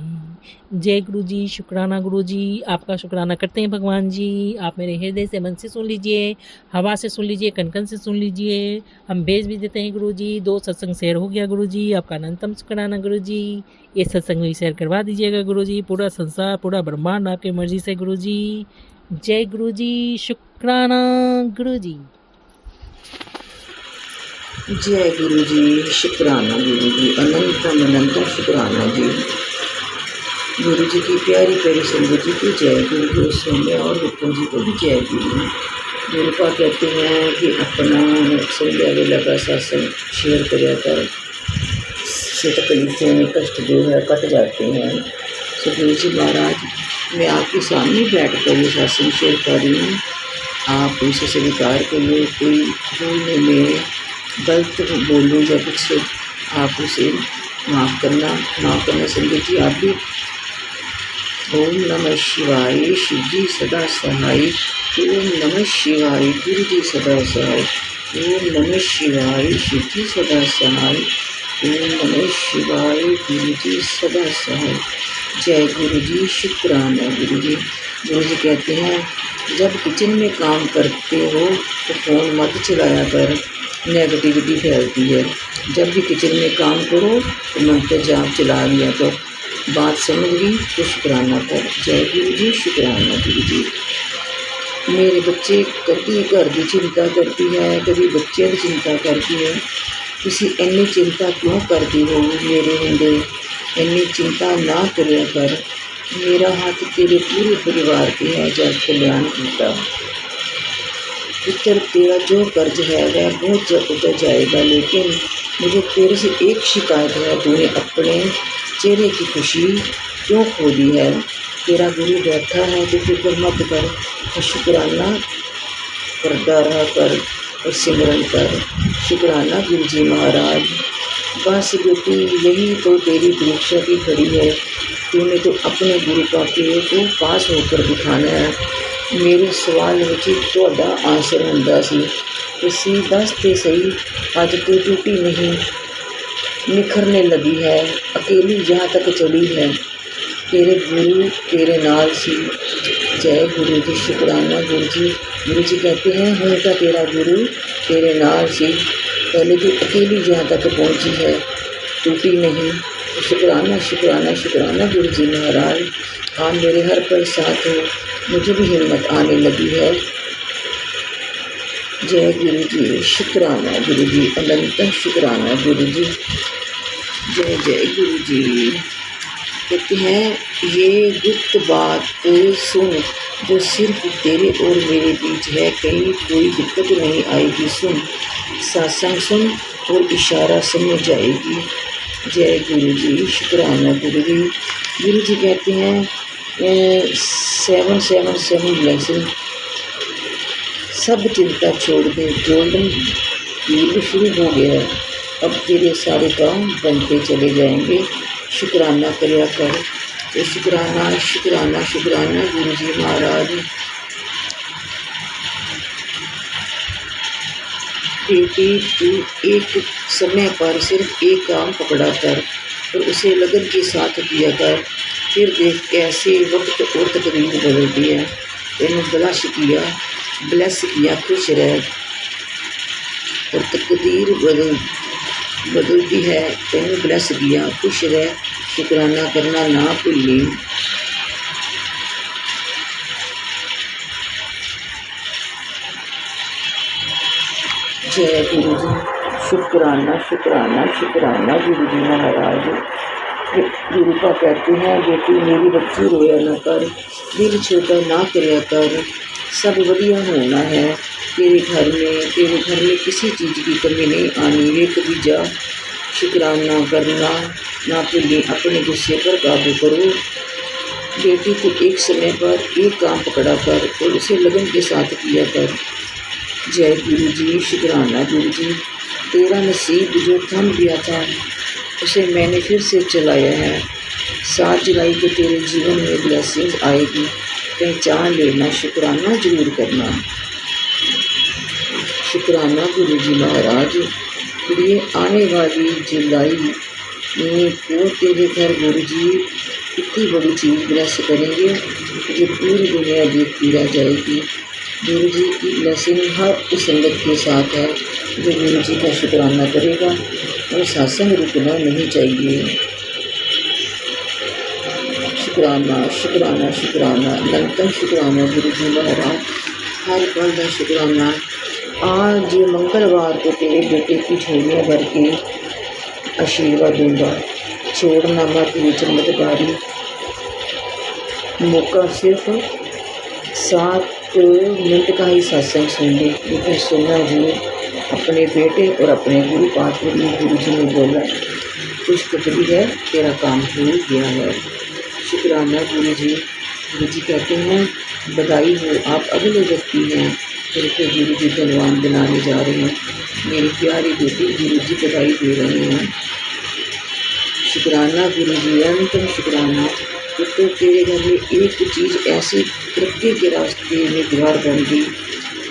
जय गुरु जी, शुक्राना गुरु जी, आपका शुक्राना करते हैं भगवान जी। आप मेरे हृदय से, मन से सुन लीजिए, हवा से सुन लीजिए, कन से सुन लीजिए। हम भेज भी देते हैं गुरु जी। 2 सत्संग शेयर हो गया गुरु जी, आपका अनंतम शुक्राना गुरु जी। ये सत्संग भी शेयर करवा दीजिएगा गुरु जी। पूरा संसार, पूरा ब्रह्मांड आपकी मर्जी से गुरु जी। जय गुरु जी, शुक्राना गुरु जी। जय गुरु जी, शुक्राना गुरु जी, अनंतम शुक्राना जी। गुरु जी की प्यारी प्यारी संगत जी की जय। गुरु गोस्वामी और विपुल जी को भी जय गुरु। गुरु का कहते हैं कि अपना संध्या वेला का सत्संग शेयर कराया कर से तकलीफें, कष्ट जो है कट जाते हैं। सो गुरु जी महाराज, मैं आपके सामने बैठ कर ये सत्संग शेयर कर रही हूँ। आप उसे स्वीकार करिए, कोई बोलने में गलत बोलूँ या कुछ आप उसे माफ़ करना संगत जी। आप भी ओम नमः शिवाय, शिव जी सदा सहाय। ओम नमः शिवाय, गुरु जी सदा सहाय। ओम नमः शिवाय, शिव जी सदा सहाय। ओम नमः शिवाय, गुरु जी सदा सहाय। जय गुरु जी, शुक्राना गुरु जी। गुरु जी कहते हैं, जब किचन में काम करते हो तो फ़ोन मत चलाया कर, नेगेटिविटी फैलती है। जब भी किचन में काम करो तो मंत्र जाप चला लिया कर, बात समझ गई तो शुक्राना कर। जय गुरु जी, शुक्राना गुरु जी। मेरे बच्चे कभी घर की चिंता करती है, कभी बच्चे की चिंता करती है, ਤੁਸੀਂ ਇੰਨੀ ਚਿੰਤਾ ਕਿਉਂ ਕਰਦੀ ਹੋ ਮੇਰੇ ਹੁੰਦੇ? ਇੰਨੀ ਚਿੰਤਾ ਨਾ ਕਰਿਆ ਕਰ। मेरा हाथ तेरे पूरे परिवार पे है जब कल्याण किया। पुत्र तेरा जो कर्ज है वह बहुत जल्द उतर जाएगा, लेकिन मुझे तेरे से एक शिकायत है, तूने अपने चेहरे की खुशी क्यों खो दी है? तेरा गुरु बैठा है तो फिक्र मत कर, शुक्राना करता रहा कर और सिमरन कर। शुक्राना गुरु जी महाराज। बस बेटी यही तो तेरी परीक्षा की घड़ी है। तूने तो अपने गुरु का पेड़ को पास होकर दिखाना है। मेरे सवाल ਵਿੱਚ ਤੁਹਾਡਾ आंसर ਹੁੰਦਾ ਸੀ। ਤੁਸੀਂ दस तो सही, अज तो टूटी नहीं निखरने लगी है, अकेली जहाँ तक चली है। तेरे गुरु तेरे नाल सी। जय गुरु जी। शुक्राना गुरु जी। गुरु जी कहते हैं हूँ का तेरा गुरु तेरे नाल सी, पहले तो अकेली जहाँ तक पहुँची है, टूटी नहीं। शुक्राना शुक्राना शुक्राना गुरु जी महाराज। हाँ मेरे हर पल साथ हो, मुझे भी हिम्मत आने लगी है। जय गुरु जी। शुक्राना गुरु जी, अनंत शुक्राना गुरु जी। जय जय गुरु जी। कहते हैं ये गुप्त बात सुन जो सिर्फ तेरे और मेरे बीच है, कहीं कोई दिक्कत नहीं आएगी। सुन सत्संग सुन और इशारा समझ जाएगी। जय गुरु जी। शुक्राना गुरु जी। गुरु जी कहते हैं 777 ब्लेसिंग। सब चिंता छोड़ दे, गोल्डन पीरियड शुरू हो गया है, अब तेरे सारे काम बनते चले जाएंगे। शुक्राना करया कर। तो शुक्राना शुक्राना शुक्राना गुरु जी महाराज। बेटी तू एक समय पर सिर्फ एक काम पकड़ा कर और उसे लगन के साथ किया कर, फिर देख कैसे वक्त और तकदीर बदलती है। तेने ब्लेस किया खुश रह, और तकदीर बदलती है। तेने ब्लेस किया खुश रह, शुक्राना करना ना भूली। जय गुरु जी। शुक्राना शुक्राना शुक्राना गुरु जी महाराज। गुरु का कहते हैं बेटी मेरी बच्ची रोया ना कर, दिल छोटा ना करया कर, सब बढ़िया होना है। तेरे घर में किसी चीज़ की कमी नहीं आनी। वे कभी जा शुक्राना करना ना भूली, अपने गुस्से पर काबू करो। बेटी को एक समय पर एक काम पकड़ा कर और उसे लगन के साथ किया कर। जय गुरु जी। शुक्राना गुरु जी। तेरा नसीब जो थम गया था उसे मैंने फिर से चलाया है। 7 जुलाई को तेरे जीवन में ब्लेसिंग्स आएगी, पहचान लेना, शुक्राना जरूर करना। शुक्राना गुरु जी महाराज। ये आने वाली जुलाई को तेरे घर गुरु जी इतनी बड़ी चीज़ ब्लेस करेंगे जो पूरी दुनिया देखती रह जाएगी। गुरु जी की ब्लेसिंग हर उस संगत के साथ है जो गुरु जी का शुक्राना करेगा, और सत्संग रुकना नहीं चाहिए। शुक्राना शुक्राना शुक्राना अनंतम शुक्राना गुरु जी महाराज। हर पल का शुक्राना। आज मंगलवार को तेरे बेटे की झोलियाँ भर के आशीर्वाद दूंगा। छोड़ना मत ये चमत्कारी मौका। सिर्फ 7 मिनट का ही सत्संग सुन ले, लेकिन सुनना जरूर। अपने बेटे और अपने गुरु पाठ के लिए गुरु जी ने बोला खुशखबरी है, तेरा काम हो गया है। शुक्राना गुरु जी। गुरु जी कहते हैं बधाई हो, आप अगले व्यक्ति हैं फिर को गुरु जी धनवान बनाने जा रहे हैं। मेरी प्यारी बेटी गुरु जी बधाई दे रहे हैं। शुक्राना गुरु जी। अंतम शुक्राना। तो तेरे घर में एक चीज़ ऐसी तरक्की के रास्ते में द्वार बन गई।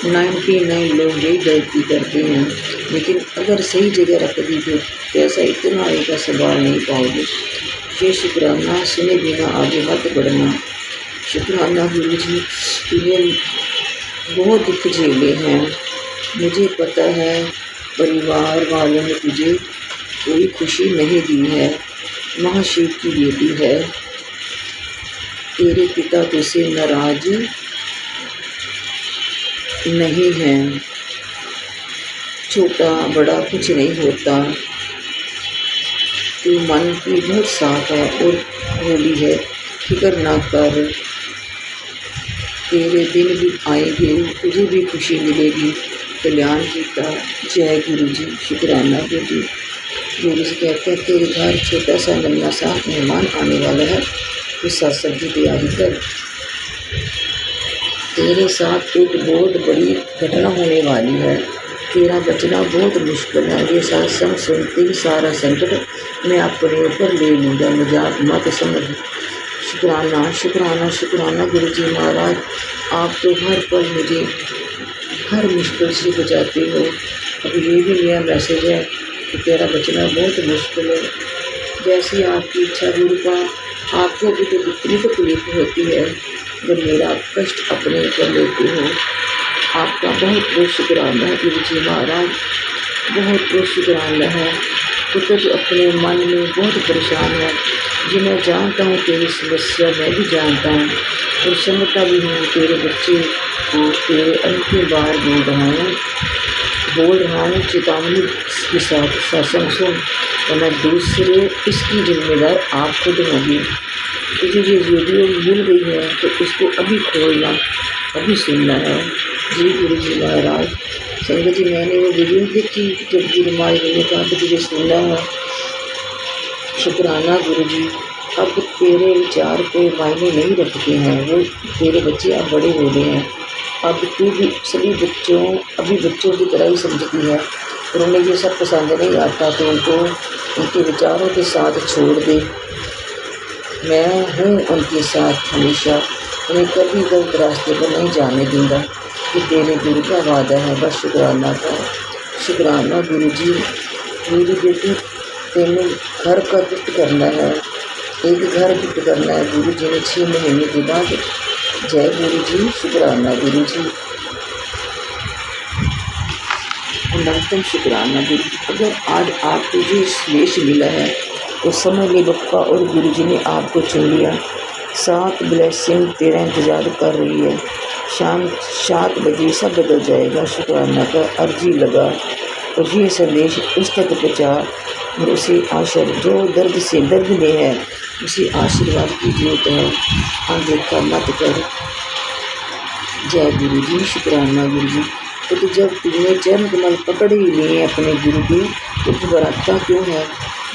99 लोग यही गलती करते हैं, लेकिन अगर सही जगह रख दी तो पैसा इतना आएगा संभाल नहीं पाओगे। ये शुक्राना सुने बिना आगे मत बढ़ना। शुक्राना गुरु जी। तुम्हें बहुत दुख झेले हैं, मुझे पता है। परिवार वालों ने तुझे कोई खुशी नहीं दी है। महाशिव की बेटी है, तेरे पिता तुझसे नाराज नहीं हैं। छोटा बड़ा कुछ नहीं होता। तू मन की बहुत साफ है और भोली है, फिक्र ना कर। तेरे दिन भी आएंगे, तुझे भी खुशी मिलेगी। कल्याण गीता। जय गुरु जी। शुक्राना गुरु जी। गुरु जी कहते हैं तेरे घर छोटा सा नन्हा सा मेहमान आने वाला है, तो सत्संग की तैयारी कर। तेरे साथ एक बहुत बड़ी घटना होने वाली है, तेरा बचना बहुत मुश्किल है। ये सत्संग सुनते ही सारा संकट मैं अपने ऊपर ले लूँगा, मजाक मत समझ। शुक्राना शुक्राना शुक्राना गुरु जी महाराज, आप तो हर पल मुझे हर मुश्किल से बचाते हो। अब ये भी मेरा मैसेज है कि तेरा बचना बहुत मुश्किल है। जैसी आपकी इच्छा गुरु का, आपको भी तो कितनी तकलीफ होती है जब मेरा कष्ट अपने ऊपर लेते हो। आपका बहुत बहुत शुक्राना है गुरु जी महाराज, बहुत बहुत शुक्राना है। पुत्र जो अपने मन में बहुत परेशान है, जी मैं जानता हूँ तेरी समस्या, मैं भी जानता हूँ और समझता भी हूँ। तेरे बच्चे को तेरे अंतिम बार बोल रहा हूँ चेतावनी के साथ सत्संग सुन, वरना दूसरे इसकी जिम्मेदार आप खुद होगी। तुझे ये वीडियो मिल गई है तो इसको अभी खोलना, अभी सुनना है। जी गुरु जी महाराज। संगत जी मैंने वो वीडियो देखी जब गुरु माई ने कहा कि तुझे सुनना है। शुक्राना गुरु जी। अब तेरे विचार कोई मायने नहीं रखते हैं, वो तेरे बच्चे अब बड़े हो गए हैं। अब तू भी सभी अभी बच्चों की तरह ही समझती है और उन्हें ये सब पसंद नहीं आता तो उनको उनके विचारों के साथ छोड़ दे। मैं हूँ उनके साथ हमेशा, उन्हें कभी गलत रास्ते पर नहीं जाने दूँगा। कि तेरे गुरु का वादा है, बस शुक्राना का। शुक्राना गुरु जी। मेरी बेटी तेने घर का गिफ्ट करना है, एक घर गिफ्ट करना है गुरु जी ने 6 महीने के बाद। जय गुरु जी। शुक्राना गुरु जी। अनंतम शुक्राना गुरु जी। अगर आज आपको ये श्लेष मिला है तो समझ ले बप्पा और गुरु जी ने आपको चुन लिया। 7 ब्लेसिंग तेरा इंतज़ार कर रही है। शाम 7 बजे सब बदल जाएगा। शुक्राना का अर्जी लगा और ये संदेश उस तक पहुँचा और उसे जो दर्द में है उसे आशीर्वाद की जरूरत है। अनदेखा मत कर। जय गुरु जी। शुक्राना गुरु जी। तो जब तूने चरण कमल पकड़ ही लिए अपने गुरु की तो घबराता क्यों है?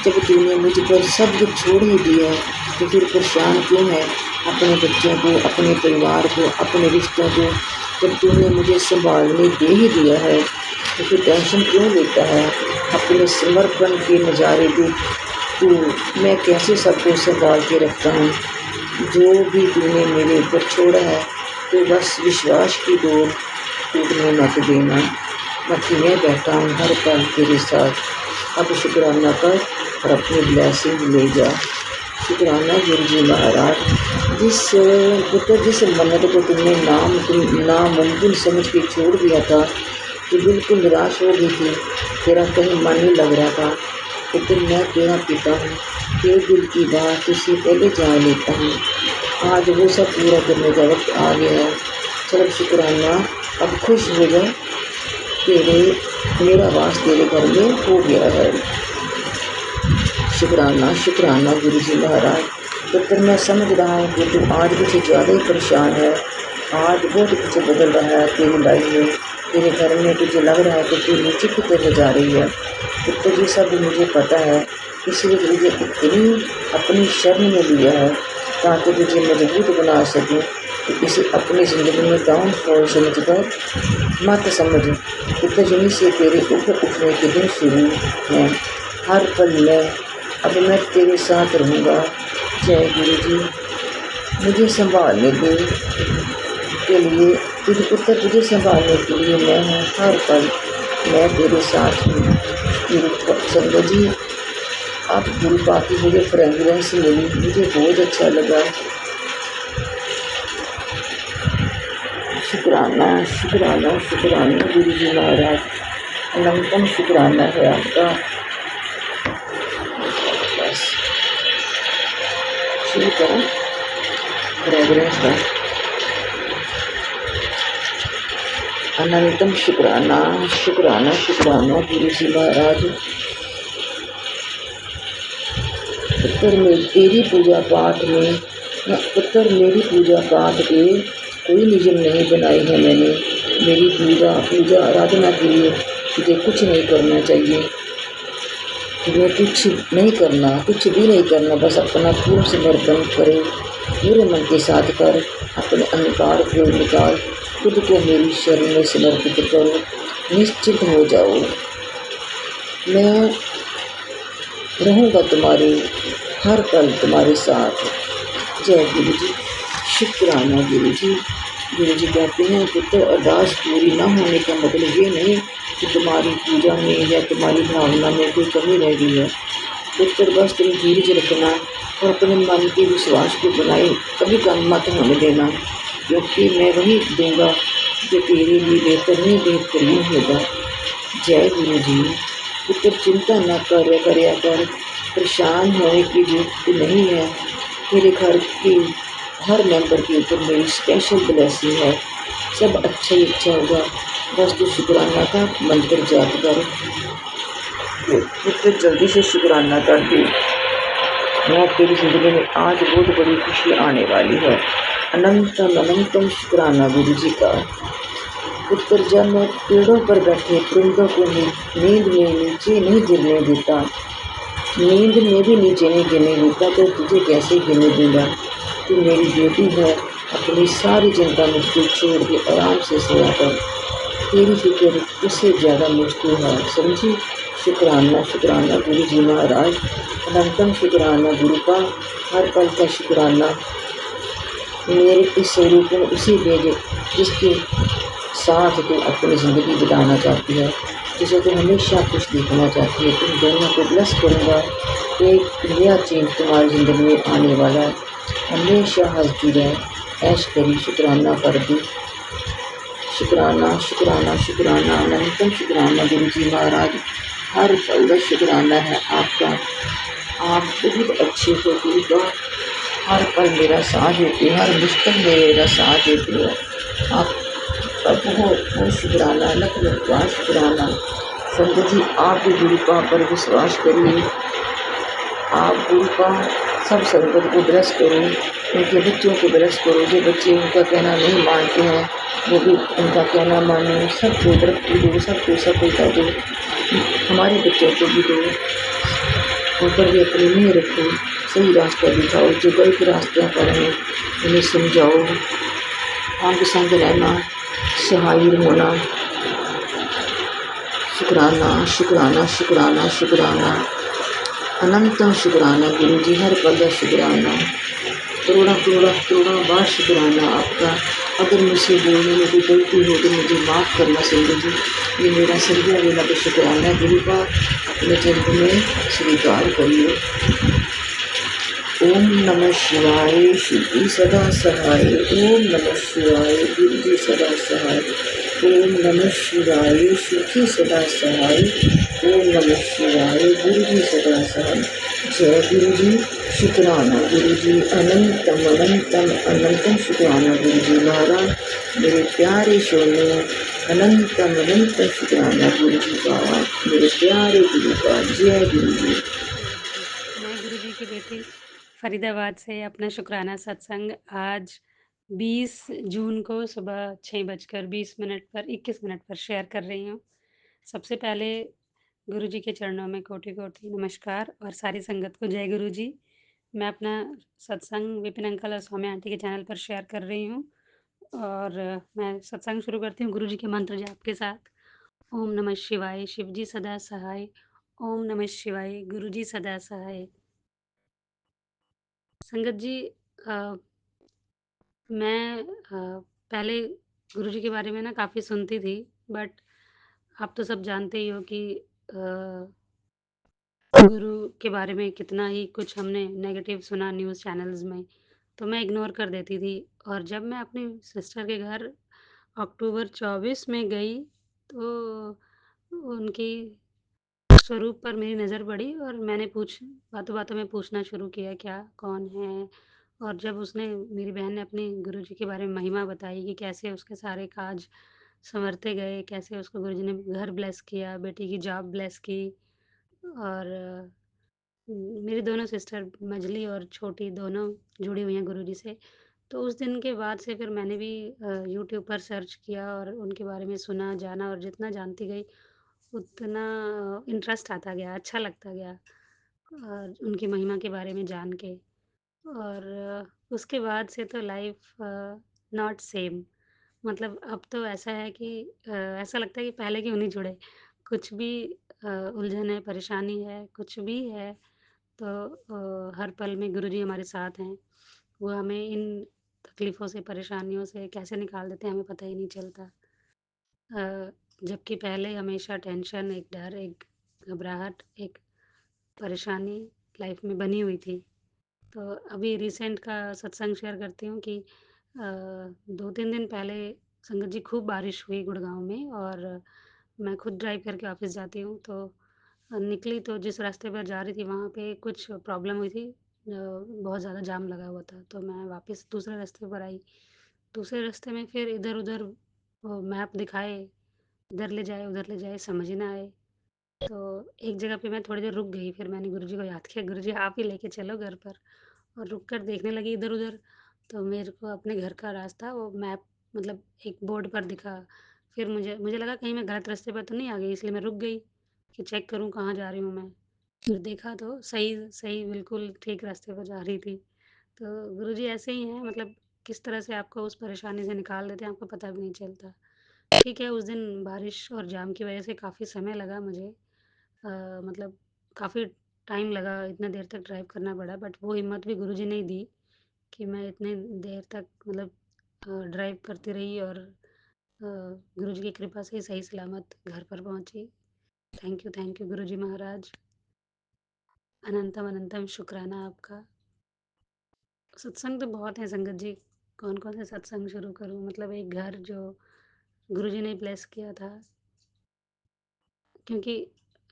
जब तूने मुझ पर सब कुछ छोड़ ही दिया तो फिर परेशान क्यों है? अपने बच्चों को, अपने परिवार को, अपने रिश्तों को जब तूने मुझे संभालने दे ही दिया है तो फिर टेंशन क्यों लेता है? अपने समर्पण के नज़ारे देख तू, मैं कैसे सबको संभाल के रखता हूँ। जो भी तूने मेरे ऊपर छोड़ा है तो बस विश्वास की डोर टूटने मत देना। बाकी मैं बैठा हूँ हर पल तेरे साथ। अब शुक्राना कर और अपनी ब्लेसिंग ले जा। शुक्राना गुरु जी महाराज। जिस मन्नत को तुमने नामुमकिन समझ के छोड़ दिया था तो बिल्कुल निराश हो गई थी, तेरा कहीं मन नहीं लग रहा था। तो मैं तेरा पिता हूँ, तेरे दिल की बात तुझसे पहले जान लेता हूँ। आज वो सब पूरा करने का वक्त आ गया है। चलो शुक्राना, अब खुश हो जा, मेरा वास तेरे घर में हो गया है। शुक्राना शुक्राना गुरु जी महाराज। तो फिर मैं समझ रहा हूँ कि तू आज कुछ ज़्यादा ही परेशान है। आज बहुत कुछ बदल रहा है तेरी लाइफ में, तेरे घर में तुझे लग रहा है कि तू नीचे की तरफ जा रही है। तो ये सब मुझे पता है, इसलिए तुझे इतनी अपनी शरण में लिया है ताकि तुझे मजबूत बना सके। तो इसे अपनी ज़िंदगी में डाउनफॉल समझकर मत समझ। तो यहीं से तेरे ऊपर उठने के दिन शुरू हैं। हर पल में अब मैं तेरे साथ रहूँगा। जय गुरु जी। मुझे संभालने के लिए तुझे संभालने के लिए मैं हूँ, हर पल मैं तेरे साथ हूँ। संगत जी, आप गुरु पाक की मुझे फ्रेगरेंस मिली, मुझे बहुत अच्छा लगा। शुक्राना शुक्राना शुक्राना गुरु जी महाराज। अनंतम शुक्राना है आपका। बस शुरू करें फ्रेगरेंस का। अनंतम शुक्राना शुक्राना शुक्राना गुरु जी महाराज। पुत्र में तेरी पूजा पाठ में पुत्र मेरी पूजा पाठ के कोई नियम नहीं बनाए हैं मैंने। मेरी पूजा आराधना के लिए तुझे कुछ नहीं करना चाहिए। तुम्हें कुछ नहीं करना, कुछ भी नहीं करना, बस अपना पूर्ण समर्पण करे, पूरे मन के साथ कर, अपने अहंकार को निकाल, खुद को मेरी शरण में समर्पित करो, निश्चित हो जाओ। मैं रहूँगा तुम्हारे हर पल तुम्हारे साथ। जय गुरु जी। शुक्राना गुरु जी। गुरु जी कहते हैं पुत्र अरदास पूरी ना होने का मतलब ये नहीं कि तुम्हारी पूजा में या तुम्हारी भावना में कोई कमी रह गई है। पुत्र बस तुम धीरज रखना और अपने मन के विश्वास को बनाए कभी कम मत होने देना, क्योंकि मैं वही दूंगा जो तेरे लिए बेहतरीन होगा। जय गुरु जी। पुत्र चिंता न करया कर, परेशान होने की जरूरत नहीं है। मेरे घर के हर मेंबर के ऊपर मेरी स्पेशल ब्लेसिंग है। सब अच्छा ही अच्छा होगा, बस तू शुक्राना का मंत्र जाप कर। पुत्र जल्दी से शुक्राना कर दे, मैं तेरी जिंदगी में आज बहुत बड़ी खुशी आने वाली है। अनंतम अनंतम शुक्राना गुरु जी का। पुत्र जब मैं पेड़ों पर बैठे परिंदों को नींद में नीचे नहीं गिरने देता, नींद में भी नीचे नहीं गिरने देता, तो तुझे कैसे गिरने दूंगा। तू मेरी बेटी है, अपनी सारी चिंता मुझको छोड़ के आराम से सोया कर। तेरी फिक्र उससे ज़्यादा मुझको है, समझी। शुक्राना शुक्राना गुरु जी महाराज। अनंतम शुक्राना गुरु का, हर पल का शुक्राना। मेरे इस स्वरूप में उसी भेजे जिसके साथ तू अपनी ज़िंदगी बिताना चाहती है, जिसे तू हमेशा खुश देखना चाहती है। तुम दोनों को ब्लेस करूँगा। एक नया चेंज तुम्हारी ज़िंदगी में आने वाला है। हमेशा हंसती रहे, ऐश करी, शुक्राना कर दी। शुक्राना शुक्राना शुक्राना अनंतम शुक्राना गुरु जी महाराज। हर पल का शुक्राना है आपका। आप बहुत अच्छे हो गुरु का। हर पल मेरा साथ देते हो, हर मुश्किल में मेरा साथ देते हो। आप बहुत शुक्राना, लख लख बार शुक्राना। संगत जी आप भी गुरु का पर विश्वास करिए। आप गुरु का सब संगत को ब्लेस करो, उनके बच्चों को ब्लेस करो। जो बच्चे उनका कहना नहीं मानते हैं वो भी उनका कहना मानो। सबको तरक्की दो, सबको सफलता दो, हमारे बच्चों को भी दो। उन पर भी अपनी मेहर रखो, सही रास्ता दिखाओ। जो गलत रास्ते पर हैं उन्हें समझाओ। अंग संग रहना, सहाय होना। शुक्राना शुक्राना शुक्राना शुक्राना अनंतम शुक्राना गुरु जी। हर पल का शुक्राना, करोड़ा करोड़ा करोड़ा बार शुक्राना आपका। अगर मुझसे बोलने में कोई गलती हो तो मुझे माफ़ करना संगत जी। ये मेरा संध्या वेला का शुक्राना गुरु का अपने चरण में स्वीकार करिए। ओम नमः शिवाय शिव सदा सहाय। ओम नमः शिवाय गुरु जी सदा सहाय। ओम नमः शिवाय शिव सदा सहाय। ओम नमः शिवाय गुरु जी सदा सहाय। जय गुरु जी। शुक्राना गुरु जी। अनंतम अनंतम अनंतम शुक्राना गुरु जी महाराज, मेरे प्यारे सोने। अनंतम अनंतम शुक्राना गुरु जी का, मेरे प्यारे गुरु का। जय गुरु जी। मैं गुरुजी की बेटी फरीदाबाद से अपना शुक्राना सत्संग आज 20 जून को सुबह 6:20 पर 21 मिनट पर शेयर कर रही हूँ। सबसे पहले गुरुजी के चरणों में कोटि-कोटि नमस्कार और सारी संगत को जय गुरुजी। मैं अपना सत्संग विपिन अंकल और सौम्या आंटी के चैनल पर शेयर कर रही हूँ और मैं सत्संग शुरू करती हूँ गुरुजी के मंत्र जाप के साथ। ओम नमः शिवाय, शिवजी सदा सहाय। ओम नमः शिवाय, गुरुजी सदा सहाय। संगत जी मैं पहले गुरुजी के बारे में ना काफ़ी सुनती थी, बट आप तो सब जानते ही हो कि गुरु के बारे में कितना ही कुछ हमने नेगेटिव सुना न्यूज़ चैनल्स में, तो मैं इग्नोर कर देती थी। और जब मैं अपनी सिस्टर के घर अक्टूबर 24 में गई, तो उनकी स्वरूप पर मेरी नज़र पड़ी और मैंने बातों-बातों में पूछना शुरू किया, क्या, कौन है? और जब मेरी बहन ने अपने गुरुजी के बारे में महिमा बताई कि कैसे उसके सारे काज संवरते गए, कैसे उसको गुरुजी ने घर ब्लेस किया, बेटी की जॉब ब्लेस की और मेरी दोनों सिस्टर मझली और छोटी दोनों जुड़ी हुई हैं गुरुजी से। तो उस दिन के बाद से फिर मैंने भी यूट्यूब पर सर्च किया और उनके बारे में सुना, जाना और जितना जानती गई उतना इंटरेस्ट आता गया, अच्छा लगता गया और उनकी महिमा के बारे में जान के। और उसके बाद से तो लाइफ़ नॉट सेम मतलब अब तो ऐसा है कि ऐसा लगता है कि पहले क्यों नहीं जुड़े। कुछ भी उलझन है, परेशानी है, कुछ भी है तो हर पल में गुरुजी हमारे साथ हैं। वो हमें इन तकलीफ़ों से, परेशानियों से कैसे निकाल देते हैं हमें पता ही नहीं चलता। अ, जबकि पहले हमेशा टेंशन, एक डर, एक घबराहट, एक परेशानी लाइफ़ में बनी हुई थी। तो अभी रिसेंट का सत्संग शेयर करती हूँ कि 2-3 दिन पहले संगत जी खूब बारिश हुई गुड़गाँव में और मैं खुद ड्राइव करके ऑफ़िस जाती हूँ तो निकली तो जिस रास्ते पर जा रही थी वहाँ पे कुछ प्रॉब्लम हुई थी बहुत ज़्यादा जाम लगा हुआ था तो मैं वापस दूसरे रास्ते पर आई। दूसरे रास्ते में फिर इधर-उधर वो मैप दिखाए, इधर ले जाए, उधर ले जाए समझ ही ना आए। तो एक जगह पे मैं थोड़ी देर रुक गई, फिर मैंने गुरुजी को याद किया, "गुरुजी आप ही लेके चलो घर पर।" और रुक कर देखने लगी इधर-उधर, तो मेरे को अपने घर का रास्ता वो मैप मतलब एक बोर्ड पर दिखा। फिर मुझे मुझे लगा कहीं मैं गलत रास्ते पर तो नहीं आ गई, इसलिए मैं रुक गई कि चेक करूँ कहाँ जा रही हूँ मैं। फिर देखा तो सही सही बिल्कुल ठीक रास्ते पर जा रही थी। तो गुरुजी ऐसे ही हैं मतलब किस तरह से आपको उस परेशानी से निकाल देते हैं, आपको पता भी नहीं चलता। ठीक है, उस दिन बारिश और जाम की वजह से काफ़ी समय लगा मुझे मतलब काफ़ी टाइम लगा, इतना देर तक ड्राइव करना पड़ा बट वो हिम्मत भी गुरुजी ने ही दी कि मैं इतने देर तक मतलब ड्राइव करती रही और गुरुजी की कृपा से सही सलामत घर पर पहुँची। थैंक यू गुरुजी महाराज। अनंतम अनंतम शुक्राना आपका। सत्संग तो बहुत हैं संगत जी, कौन-कौन से सत्संग शुरू करूँ? मतलब एक घर जो गुरुजी ने ब्लेस किया था क्योंकि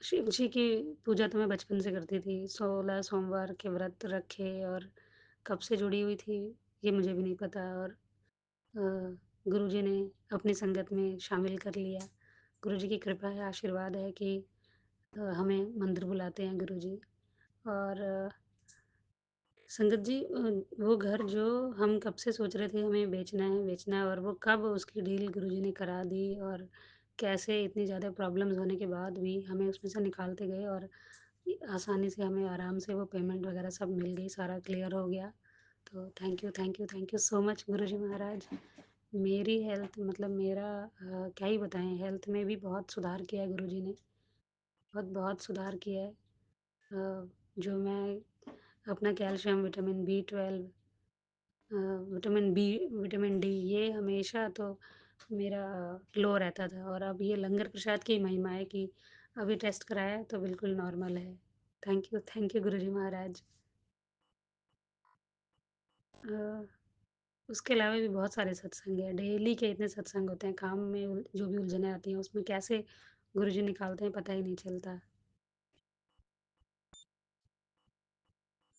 शिव जी की पूजा तो मैं बचपन से करती थी। 16 सोमवार के व्रत रखे और कब से जुड़ी हुई थी, ये मुझे भी नहीं पता और गुरुजी ने अपनी संगत में शामिल कर लिया। गुरुजी की कृपा है, आशीर्वाद है कि हमें मंदिर बुलाते हैं गुरुजी और संगत जी वो घर जो हम कब से सोच रहे थे हमें बेचना है और वो कब उसकी डील गुरुजी ने करा दी और कैसे इतनी ज़्यादा प्रॉब्लम्स होने के बाद भी हमें उसमें से निकालते गए और आसानी से हमें आराम से वो पेमेंट वगैरह सब मिल गई, सारा क्लियर हो गया। तो थैंक यू सो मच गुरुजी महाराज। मेरी हेल्थ मतलब मेरा क्या ही बताएँ हेल्थ में भी बहुत सुधार किया है गुरुजी ने, बहुत सुधार किया है। जो मैं अपना calcium, vitamin B 12 vitamin B, vitamin D ये हमेशा तो मेरा लो रहता था और अब ये लंगर प्रसाद की महिमा है कि अभी टेस्ट कराया है तो बिल्कुल नॉर्मल है। थैंक यू गुरुजी महाराज। अ, उसके अलावा भी बहुत सारे सत्संग हैं, डेली के इतने सत्संग होते हैं, काम में जो भी उलझनें आती हैं उसमें कैसे गुरुजी निकालते हैं पता ही नहीं चलता।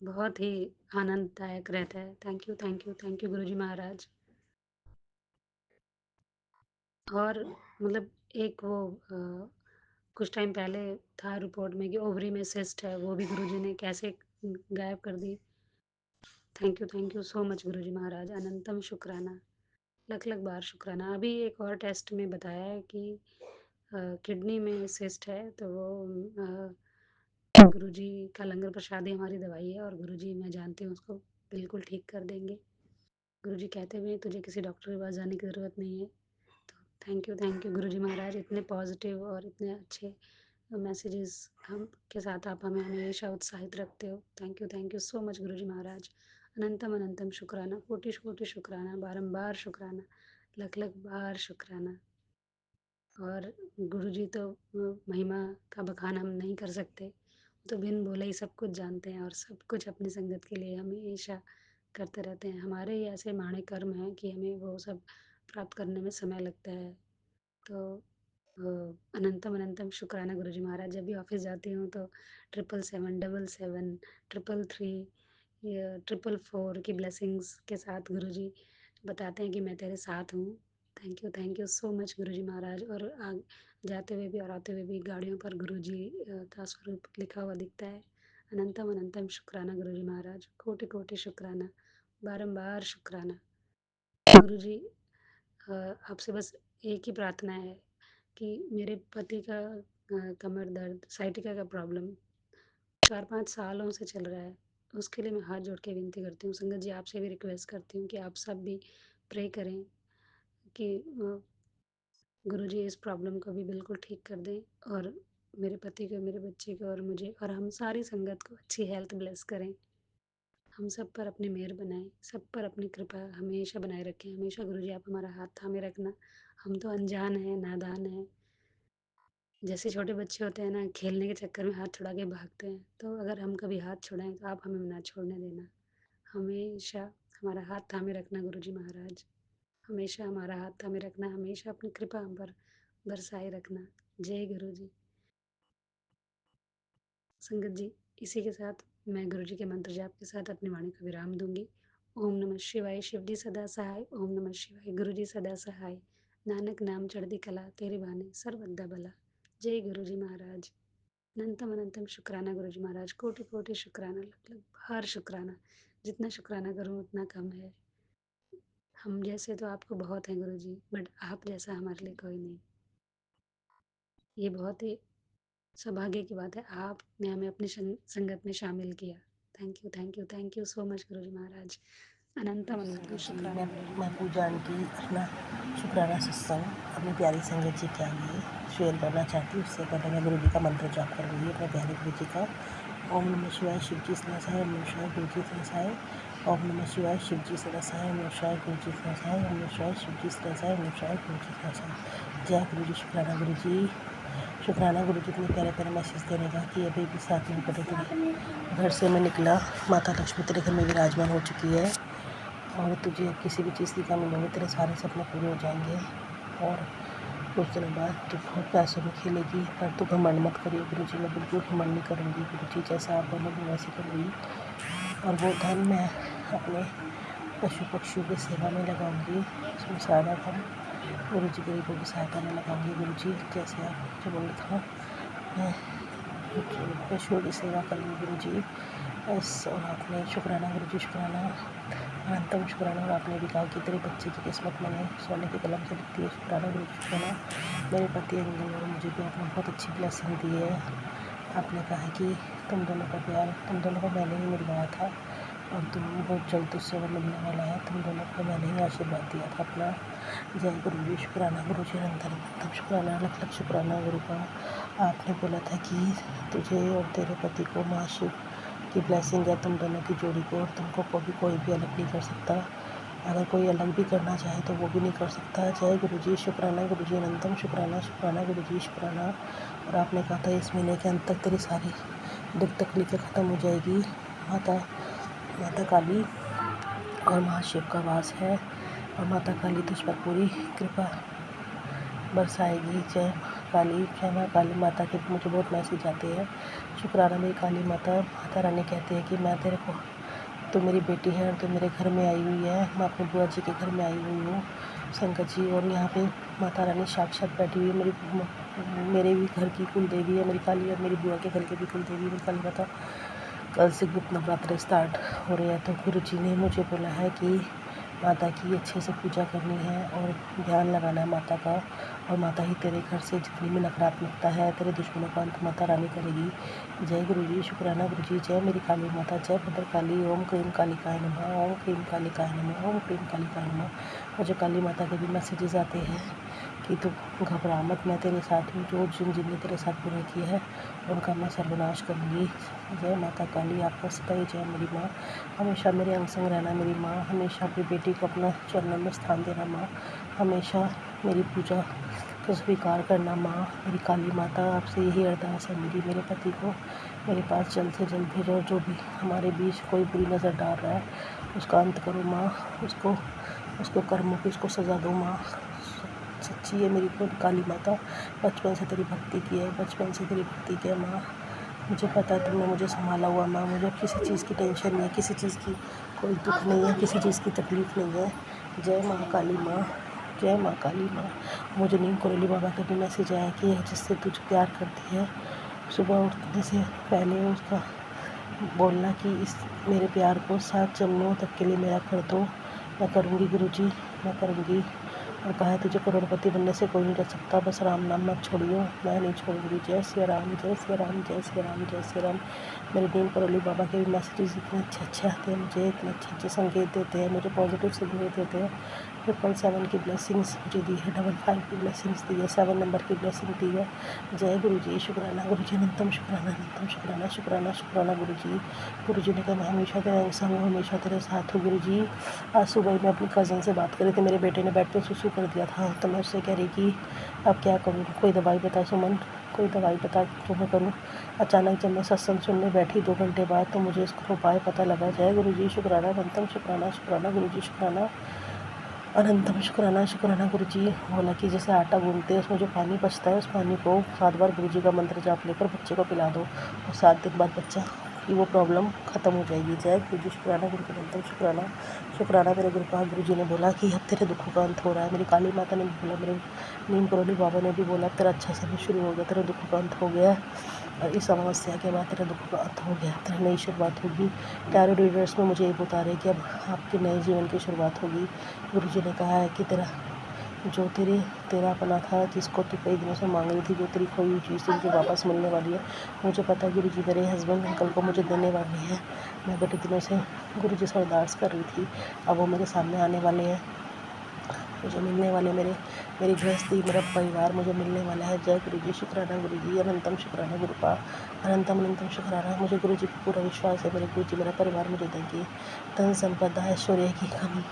बहुत ही आनंददायक रहता है। थैंक यू गुरुजी महाराज। और मतलब एक वो कुछ टाइम पहले था रिपोर्ट में कि ओवरी में सिस्ट है, वो भी गुरुजी ने कैसे गायब कर दी। थैंक यू सो मच गुरुजी महाराज, अनंतम शुक्राना, लख-लख बार शुक्राना। अभी एक और टेस्ट में बताया है कि किडनी में सिस्ट है, तो वो गुरुजी का लंगर प्रसाद ही हमारी दवाई है और गुरुजी मैं जानती हूँ उसको बिल्कुल ठीक कर देंगे। गुरुजी कहते भी हैं तुझे किसी डॉक्टर के पास जाने की ज़रूरत नहीं है। तो थैंक यू गुरुजी महाराज इतने पॉजिटिव और इतने अच्छे मैसेजेस हम के साथ आप हमें हमेशा उत्साहित रखते हो। थैंक यू सो मच गुरुजी महाराज। अनंतम अनंतम शुक्राना, कोटि-कोटि शुक्राना, बारंबार शुक्राना, लख-लख बार शुक्राना। और गुरुजी तो महिमा का बखान हम नहीं कर सकते। वो तो बिन बोले ही सब कुछ जानते हैं और सब कुछ अपनी संगत के लिए हमेशा करते रहते हैं। हमारे ही ऐसे माड़े कर्म हैं कि हमें वो सब प्राप्त करने में समय लगता है। तो अनंतम अनंतम शुक्राना गुरुजी महाराज। जब भी ऑफ़िस जाती हूँ तो 777, 777, 333 या 444 की ब्लेसिंग्स के साथ गुरुजी बताते हैं कि मैं तेरे साथ हूँ। थैंक यू सो मच गुरुजी महाराज। और जाते हुए भी और आते हुए भी गाड़ियों पर गुरुजी का स्वरूप लिखा हुआ दिखता है। अनंतम अनंतम शुक्राना गुरुजी महाराज, कोटि कोटि शुक्राना, बारंबार शुक्राना। गुरुजी आपसे बस एक ही प्रार्थना है कि मेरे पति का कमर दर्द, साइटिका का प्रॉब्लम 4-5 सालों से चल रहा है। उसके लिए मैं हाथ जोड़ के विनती करती हूँ। संगत जी, आपसे भी रिक्वेस्ट करती हूँ कि आप सब भी प्रे करें कि गुरुजी इस प्रॉब्लम को भी बिल्कुल ठीक कर दें और मेरे पति को, मेरे बच्चे को और मुझे और हम सारी संगत को अच्छी हेल्थ ब्लेस करें। हम सब पर अपनी मेहर बनाएं, सब पर अपनी कृपा हमेशा बनाए रखें। हमेशा गुरुजी आप हमारा हाथ थामे रखना। हम तो अनजान हैं, नादान हैं। जैसे छोटे बच्चे होते हैं ना, खेलने के चक्कर में हाथ छुड़ा के भागते हैं, तो अगर हम कभी हाथ छुड़ाएं तो आप हमें ना छोड़ने देना। हमेशा हमारा हाथ थामे रखना गुरुजी महाराज। हमेशा हमारा हाथ थामे रखना, हमेशा अपनी कृपा हम पर बरसाए रखना। जय गुरु जी। संगत जी, इसी के साथ मैं गुरु जी के मंत्र जाप के साथ अपनी वाणी को विराम दूंगी। ओम नमः शिवाय, शिव जी सदा सहाय। ओम नमः शिवाय, गुरु जी सदा सहाय। नानक नाम चढ़दी कला, तेरे बहाने सर्वदा भला। जय गुरु जी महाराज। अनंतम अनंतम शुक्राना गुरु जी महाराज, कोटि कोटि शुक्राना, लख लख बार शुक्राना। जितना शुक्राना करूँ उतना कम है। हम जैसे तो आपको बहुत हैं गुरु जी, बट आप जैसा हमारे लिए कोई नहीं। ये बहुत ही सौभाग्य की बात है, आपने हमें अपनी संगत में शामिल किया। थैंक यू सो मच गुरु जी महाराज। अनंतम अनंतम संगत जी, शुक्राना गुरु जी मैं महाराज। पूजा आंटी अपना शुक्राना सत्संग अपनी प्यारी संगत जी के आगे शेयर करना चाहती हूँ। उससे पहले मैं गुरु जी का मंत्र जाप करूँगी अपने प्यारे गुरु जी का। ओम नमः शिवाय, शिव जी सदा सहाय, ओम नमः शिवाय, गुरु जी सदा सहाय। ओम नमः शिवाय, शिव जी सदा सहाय, ओम नमः शिवाय, गुरु जी सदा सहाय, ओम नमः शिवाय, शिव जी सदा सहाय, ओम नमः शिवाय, गुरु जी सदा सहाय। जय गुरु जी, शुक्राना गुरु जी। शुक्राना गुरु जी, इतने प्यारे प्यारे मैसेज देने का कि अभी भी साथ में पड़े थे। घर से मैं निकला, माता लक्ष्मी तेरे घर में विराजमान हो चुकी है और तुझे किसी भी चीज़ की कमी नहीं होगी, तेरे सारे सपने पूरे हो जाएंगे। और कुछ दिनों बाद तू बहुत पैसों में खेलेगी, पर तू घमंड मत करिए गुरु जी, मैं बिल्कुल घमंड नहीं करूँगी गुरु जी, जैसा आप बोलोगे वैसे करूँगी। और वो धन मैं अपने पशु पक्षियों की सेवा में लगाऊंगी, उसमें सारा धन गुरु जी गरीबों की सहायता में लगाऊंगी गुरु जी, जैसे आप मुझे बोला था मैं पशुओं की सेवा करूँगी गुरु जी। बस, और आपने शुक्राना गुरु जी, शुक्राना, अनंतम शुक्राना। और आपने भी कहा कि तेरे बच्चे की किस्मत मैंने सोने के कलम से लिखती है। शुक्राना गुरु जी, शुक्राना। मेरे पति अंजल और मुझे भी आपने बहुत अच्छी ब्लेसिंग दी है। आपने कहा है कि तुम दोनों का प्यार तुम दोनों को मैंने ही मिलवाया था और तुम बहुत जल्द तुझसे वो मिलने वाला है, तुम दोनों को मैंने ही आशीर्वाद दिया था अपना। जय गुरु जी, शुक्राना गुरु जी, अनंतम शुक्राना, लख लख शुक्राना गुरु का। आपने बोला था कि तुझे और तेरे पति को माँ शिव की ब्लेसिंग है, तुम दोनों की जोड़ी को, और तुमको कोई भी अलग नहीं कर सकता। अगर कोई अलग भी करना चाहे तो वो भी नहीं कर सकता। जय गुरु जी, शुक्राना गुरु जी, अनंतम शुक्राना, शुक्राना गुरु जी, शुक्राना। और आपने कहा था इस महीने के अंत तक तेरी सारी दुख तकलीफें ख़त्म हो जाएगी। माता काली और महाशिव का वास है और माता काली तुझ पर पूरी कृपा बरसाएगी। जय काली, जय माँ काली माता के मुझे बहुत मैसेज आते हैं। शुक्राना मेरी काली माता। माता रानी कहती है कि मैं तेरे को, तो मेरी बेटी है और तो मेरे घर में आई हुई है, मैं अपने बुआ जी के घर में आई हुई हूँ संगत जी। और यहाँ पे माता रानी साक्षात बैठी हुई है, मेरे भी घर की कुल देवी है मेरी काली, और मेरी बुआ के घर की भी कुल देवी मेरी काली माता। कल से गुप्त नवरात्र स्टार्ट हो रहे हैं, तो गुरु जी ने मुझे बोला है कि माता की अच्छे से पूजा करनी है और ध्यान लगाना है माता का, और माता ही तेरे घर से जितनी भी नकारात्मकता है, तेरे दुश्मनों का अंत माता रानी करेगी। जय गुरु जी, शुक्राना गुरु जी। जय मेरी काली माता, जय भद्रकाली। ओम क्रीम कालिकाय नमः, ओम क्रीम कालिकाय नमः, ओम क्रीम कालिकाय नमः। मुझे काली माता के भी मैसेजेस आते हैं कि तू घबरा मत, मैं तेरे साथ हूँ, जो जिनने तेरे साथ बुरा किया है उनका मैं सर्वनाश करूँगी। जय माता काली, आपका सदैव जय मेरी माँ, हमेशा मेरे अंग संग रहना मेरी माँ, हमेशा अपनी बेटी को अपना चरणों में स्थान देना माँ, हमेशा मेरी पूजा को स्वीकार करना माँ। मेरी काली माता, आपसे यही अरदास है मेरी, मेरे पति को मेरे पास जल्द से जल्द भेजो, और जो भी हमारे बीच कोई बुरी नज़र डाल रहा है उसका अंत करो माँ, उसको कर्मों की उसको सज़ा दो माँ। सच्ची है मेरी काली माता, बचपन से तेरी भक्ति की है, बचपन से तेरी भक्ति की है माँ। मुझे पता है तुमने मुझे संभाला हुआ माँ, मुझे किसी चीज़ की टेंशन नहीं है, किसी चीज़ की कोई दुख नहीं है, किसी चीज़ की तकलीफ़ नहीं है। जय माँ काली माँ। जय माँ काली माँ। मुझे नीम करोली बाबा का भी मैसेज आया कि जिससे तुझे प्यार करती है, सुबह उठने से पहले उसका बोलना कि इस मेरे प्यार को 7 जन्मों तक के लिए मेरा कर दो। मैं करूँगी गुरुजी, मैं करूँगी। और कहा है तुझे करोड़पति बनने से कोई नहीं रोक सकता, बस राम नाम मत छोड़ियो, मैं नहीं छोड़ूंगी। जय सिया राम, जय सिया राम, जय सिया राम, जय सिया राम। मेरे नीम करोली बाबा के भी मैसेजेस इतने अच्छे अच्छे आते हैं मुझे, इतने अच्छे अच्छे संकेत देते हैं मुझे, पॉजिटिव संकेत देते हैं। 777 की ब्लेसिंग्स मुझे दी है, 55 की ब्लेसिंग्स दी है, 7 नंबर की ब्लेसिंग दी है। जय गुरु जी, शुक्राना गुरु जी, अनंतम शुक्राना, अनंतम शुक्राना, शुक्राना शुक्राना गुरु जी। गुरु जी ने कहा मैं हमेशा तेरे संग हूँ, हमेशा तेरे साथ हूँ गुरु जी। आज सुबह ही मैं अपनी कज़न से बात कर रही थी, मेरे बेटे ने बेड पे सुसु कर दिया था, तो मैं उससे कह रही कि अब क्या करूँ, कोई दवाई बता सुमन, कोई दवाई बता तो मैं करूँ। अचानक जब मैं सत्संग सुनने बैठी 2 घंटे बाद, तो मुझे इसका उपाय पता लगा। जय गुरु जी, शुक्राना, अनंतम शुक्राना, शुक्राना गुरु जी, शुक्राना, अनंतम शुक्राना, शुक्राना गुरु जी। बोला कि जैसे आटा गूंथते हैं उसमें जो पानी बचता है, उस पानी को 7 बार गुरु जी का मंत्र जाप लेकर बच्चे को पिला दो, और 7 दिन बाद बच्चा की वो प्रॉब्लम ख़त्म हो जाएगी। जय गुरु जी, शुक्राना गुरु जी, अनंतम शुक्राना, शुक्राना मेरे गुरुपाल गुरु जी ने बोला कि अब तेरे दुखों का अंत हो रहा है। मेरी काली माता ने भी बोला, मेरे नीम करोली बाबा ने भी बोला तेरा अच्छा समय शुरू हो गया, तेरे दुखों का अंत हो गया है, और इस अमावस्या के बाद तेरे दुखों का अंत हो गया, तेरी नई शुरुआत होगी। टैरो रीडर्स में मुझे ये बता रहे कि अब आपके नए जीवन की शुरुआत होगी। गुरु जी ने कहा है कि जो तेरा अपना था, जिसको तू कई दिनों से मांग रही थी, जो तेरी खोई हुई चीज़ थी, मुझे वापस मिलने वाली है। मुझे पता है गुरु जी मेरे हस्बैंड अंकल को मुझे देने वाले हैं। मैं बड़े दिनों से गुरु जी से अरदास कर रही थी, अब वो मेरे सामने आने वाले हैं, मुझे मिलने वाले, मेरी गृहस्थी, मेरा परिवार मुझे मिलने वाला है। जय गुरु जी, शुक्राना गुरु जी, अनंतम शुक्राना गुरुपा, अनंतम अनंतम शुक्राना। मुझे गुरु जी पर पूरा विश्वास है, मेरे गुरु जी मेरा परिवार मुझे देंगे, धन संपदा ऐश्वर्य की कमी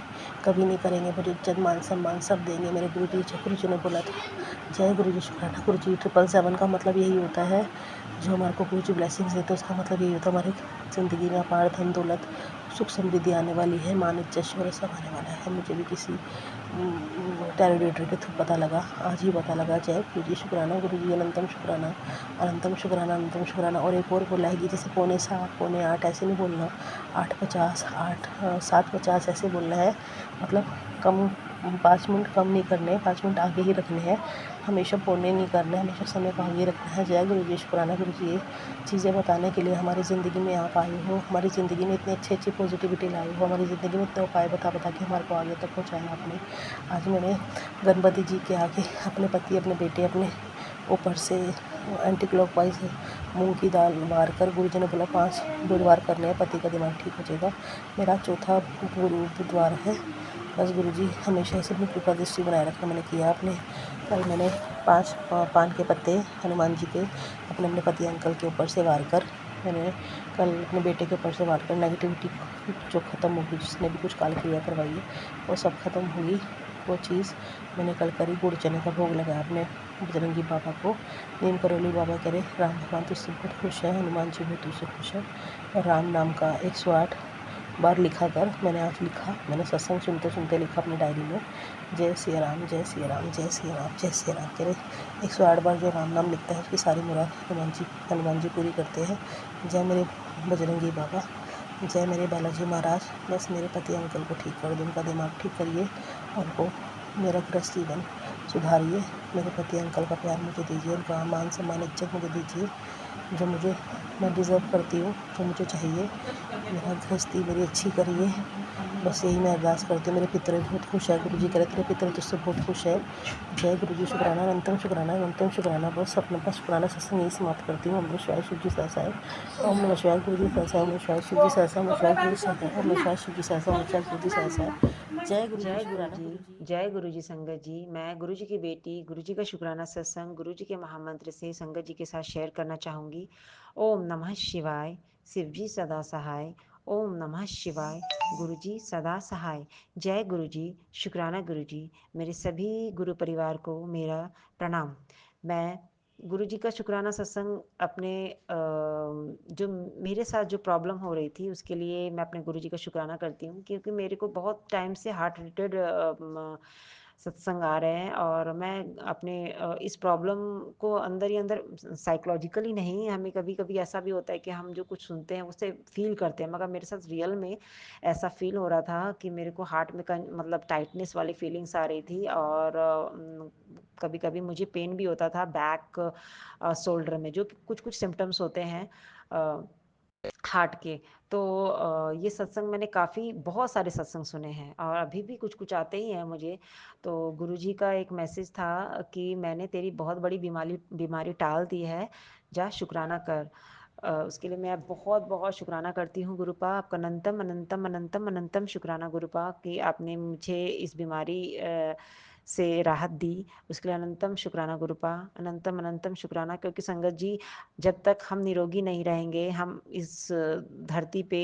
कभी नहीं करेंगे, मुझे इज्जत मान सम्मान सब देंगे मेरे गुरु जी। गुरु जी ने बोला था। जय गुरु जी, शुक्राना गुरु जी। 777 का मतलब यही होता है, जो हमारे को गुरु जी ब्लेसिंग्स देते हैं उसका मतलब यही होता है हमारी ज़िंदगी में अपार धन दौलत सुख समृद्धि आने वाली है, मान इज्जत शौर्य सब आने वाला है। मुझे भी किसी टैरोरेटर के थ्रू पता लगा, आज ही पता लगा। जय गुरु जी, शुक्राना गुरु जी, अनंतम शुक्राना, अनंतम शुक्राना, अनंतम शुक्राना। और एक और बोला है कि जैसे 7:45 7:45 ऐसे नहीं बोलना, 8:50 7:50 ऐसे बोलना है, मतलब कम 5 मिनट कम नहीं करने, 5 मिनट आगे ही रखने हैं, हमेशा पौने नहीं करना है, हमेशा समय को आगे रखना है। जय गुरु जी, शुक्राना गुरु जी, ये चीज़ें बताने के लिए हमारी ज़िंदगी में आप आए हो, हमारी ज़िंदगी में इतनी अच्छी अच्छी पॉजिटिविटी लाई हो, हमारी ज़िंदगी में इतने उपाय बता बता के हमारे को आगे तक पहुँचाया आपने। आज मैंने गणपति जी के आगे अपने पति, अपने बेटे, अपने ऊपर से एंटी क्लॉकवाइज मूंग की दाल वार कर, गुरु जी ने बोला 5 बुधवार करने हैं, पति का दिमाग ठीक हो जाएगा। मेरा चौथा बुधवार है, बस गुरु जी हमेशा इसे अपनी कृपा दृष्टि बनाए रखना। मैंने किया अपने, कल मैंने 5 पान के पत्ते हनुमान जी के अपने अपने पति अंकल के ऊपर से वार कर, मैंने कल अपने बेटे के ऊपर से वार कर नेगेटिविटी जो ख़त्म होगी, जिसने भी कुछ काल क्रिया करवाई है वो सब ख़त्म हुई। वो चीज़ मैंने कल करी। गुड़ चने का भोग लगाया अपने बजरंगी बाबा को। नीम करोली बाबा कह रहे राम भगवान तुझसे बहुत खुश है, हनुमान जी भी तुझसे खुश है। और राम नाम का 108 बार लिखा कर, मैंने आज लिखा, मैंने सत्संग सुनते सुनते लिखा अपनी डायरी में। जय सिया राम, जय सिया राम, जय सिया राम, जय सिया राम। कह रहे 108 बार जो राम नाम लिखता है उसकी सारी मुराद हनुमान जी पूरी करते हैं। जय मेरे बजरंगी बाबा, जय मेरे बालाजी महाराज। बस मेरे पति अंकल को ठीक कर दो, उनका दिमाग ठीक करिए, उनको मेरा गृहस्थ जीवन सुधारिए। मेरे पति अंकल का प्यार मुझे दीजिए, उनका मान सम्मान इज्जत मुझे दीजिए, जो मैं डिज़र्व करती हूँ, जो मुझे चाहिए। मेरा गृहस्थी मेरी अच्छी करिए, बस यही मैं अरदास करती हूँ। मेरे पितर बहुत खुश है, गुरु जी कह रहे तेरे पितर तुझसे बहुत खुश है। जय गुरु जी, शुक्राना, अनंतम शुक्राना, अनंतम शुक्राना। बस अपने पास शुक्राना सत्संग यही समाप्त करती हूँ। ओम नमः शिवाय, शिव जी सहसा, ओम नमः शिवाय, गुरु जी सहसा, ओम नमः शिवाय, शिव जी सहसा, ओम नमः शिवाय, गुरु जी सहसा, ओम नमः शिवाय, शिव जी सहसा, ओम नमः शिवाय, गुरु जी सहसा। जय गुरु जी, जय गुरु शुक्राना जी, गुरु जी। जय गुरु जी संगत जी। मैं गुरु जी की बेटी, गुरु जी का शुक्राना सत्संग गुरु जी के महामंत्र से संगत जी के साथ शेयर करना चाहूँगी। ओम नमः शिवाय, शिव जी सदा सहाय। ओम नमः शिवाय, गुरु जी सदा सहाय। जय गुरु जी, शुक्राना गुरु जी। मेरे सभी गुरु परिवार को मेरा प्रणाम। मैं गुरु जी का शुक्राना सत्संग अपने जो मेरे साथ जो प्रॉब्लम हो रही थी उसके लिए मैं अपने गुरु जी का शुक्राना करती हूँ, क्योंकि मेरे को बहुत टाइम से हार्ट रिलेटेड सत्संग आ रहे हैं और मैं अपने इस प्रॉब्लम को अंदर ही अंदर साइकोलॉजिकली नहीं, हमें कभी-कभी ऐसा भी होता है कि हम जो कुछ सुनते हैं उसे फ़ील करते हैं, मगर मेरे साथ रियल में ऐसा फ़ील हो रहा था कि मेरे को हार्ट में मतलब टाइटनेस वाली फीलिंग्स आ रही थी और कभी-कभी मुझे पेन भी होता था बैक शोल्डर में, जो कि कुछ-कुछ सिम्पटम्स होते हैं अ, हार्ट के। तो ये सत्संग मैंने काफ़ी बहुत सारे सत्संग सुने हैं और अभी भी कुछ-कुछ आते ही हैं मुझे। तो गुरुजी का एक मैसेज था कि मैंने तेरी बहुत बड़ी बीमारी बीमारी टाल दी है, जा शुक्राना कर। उसके लिए मैं बहुत-बहुत शुक्राना करती हूँ गुरुपा, आपका अनंतम, अनंतम, अनंतम, अनंतम शुक्राना गुरुपा कि आपने मुझे इस बीमारी से राहत दी। उसके लिए अनंतम शुक्राना गुरुपा, अनंतम, अनंतम शुक्राना, क्योंकि संगत जी जब तक हम निरोगी नहीं रहेंगे, हम इस धरती पे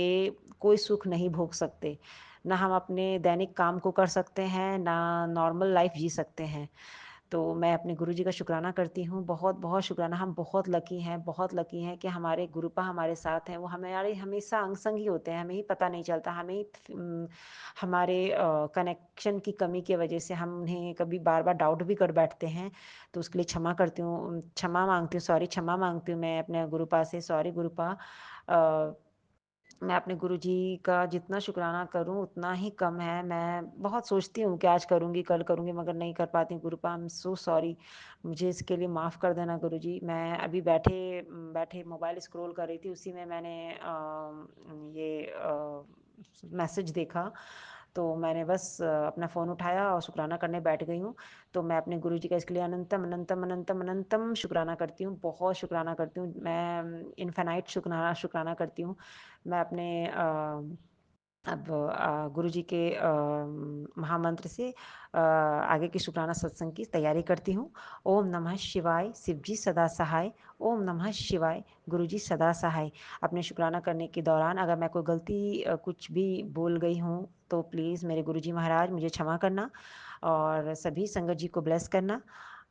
कोई सुख नहीं भोग सकते। ना हम अपने दैनिक काम को कर सकते हैं, ना नॉर्मल लाइफ़ जी सकते हैं। तो मैं अपने गुरुजी का शुक्राना करती हूँ, बहुत-बहुत शुक्राना। हम बहुत लकी हैं कि हमारे गुरुपा हमारे साथ हैं। वो हमारे हमेशा अंग-संग ही होते हैं, हमें ही पता नहीं चलता। हमें ही हमारे कनेक्शन की कमी की वजह से हम उन्हें कभी बार-बार डाउट भी कर बैठते हैं। तो उसके लिए क्षमा माँगती हूँ, सॉरी, क्षमा माँगती हूँ मैं अपने गुरुपा से। सॉरी गुरुपा। मैं अपने गुरुजी का जितना शुक्राना करूँ उतना ही कम है। मैं बहुत सोचती हूँ कि आज करूँगी, कल करूँगी, मगर नहीं कर पाती हूँ गुरुपा। I am so sorry. मुझे इसके लिए माफ़ कर देना गुरुजी। मैं अभी बैठे मोबाइल स्क्रॉल कर रही थी, उसी में मैंने ये मैसेज देखा। तो मैंने बस अपना फ़ोन उठाया और शुक्राना करने बैठ गई हूँ। तो मैं अपने गुरुजी का इसके लिए अनंतम, अनंतम, अनंतम, अनंतम शुक्राना करती हूँ। बहुत शुक्राना करती हूँ। मैं इनफ़ाइनाइट शुक्राना करती हूँ। मैं अपने अब गुरुजी के महामंत्र से आगे की शुक्राना सत्संग की तैयारी करती हूँ। ओम नमः शिवाय, शिव जी सदा सहाय। ओम नमः शिवाय, गुरुजी सदा सहाय। अपने शुक्राना करने के दौरान अगर मैं कोई गलती कुछ भी बोल गई हूँ तो प्लीज़ मेरे गुरुजी महाराज मुझे क्षमा करना और सभी संगत जी को ब्लेस करना।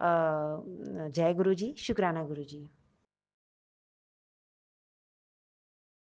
जय गुरुजी, शुक्राना गुरुजी।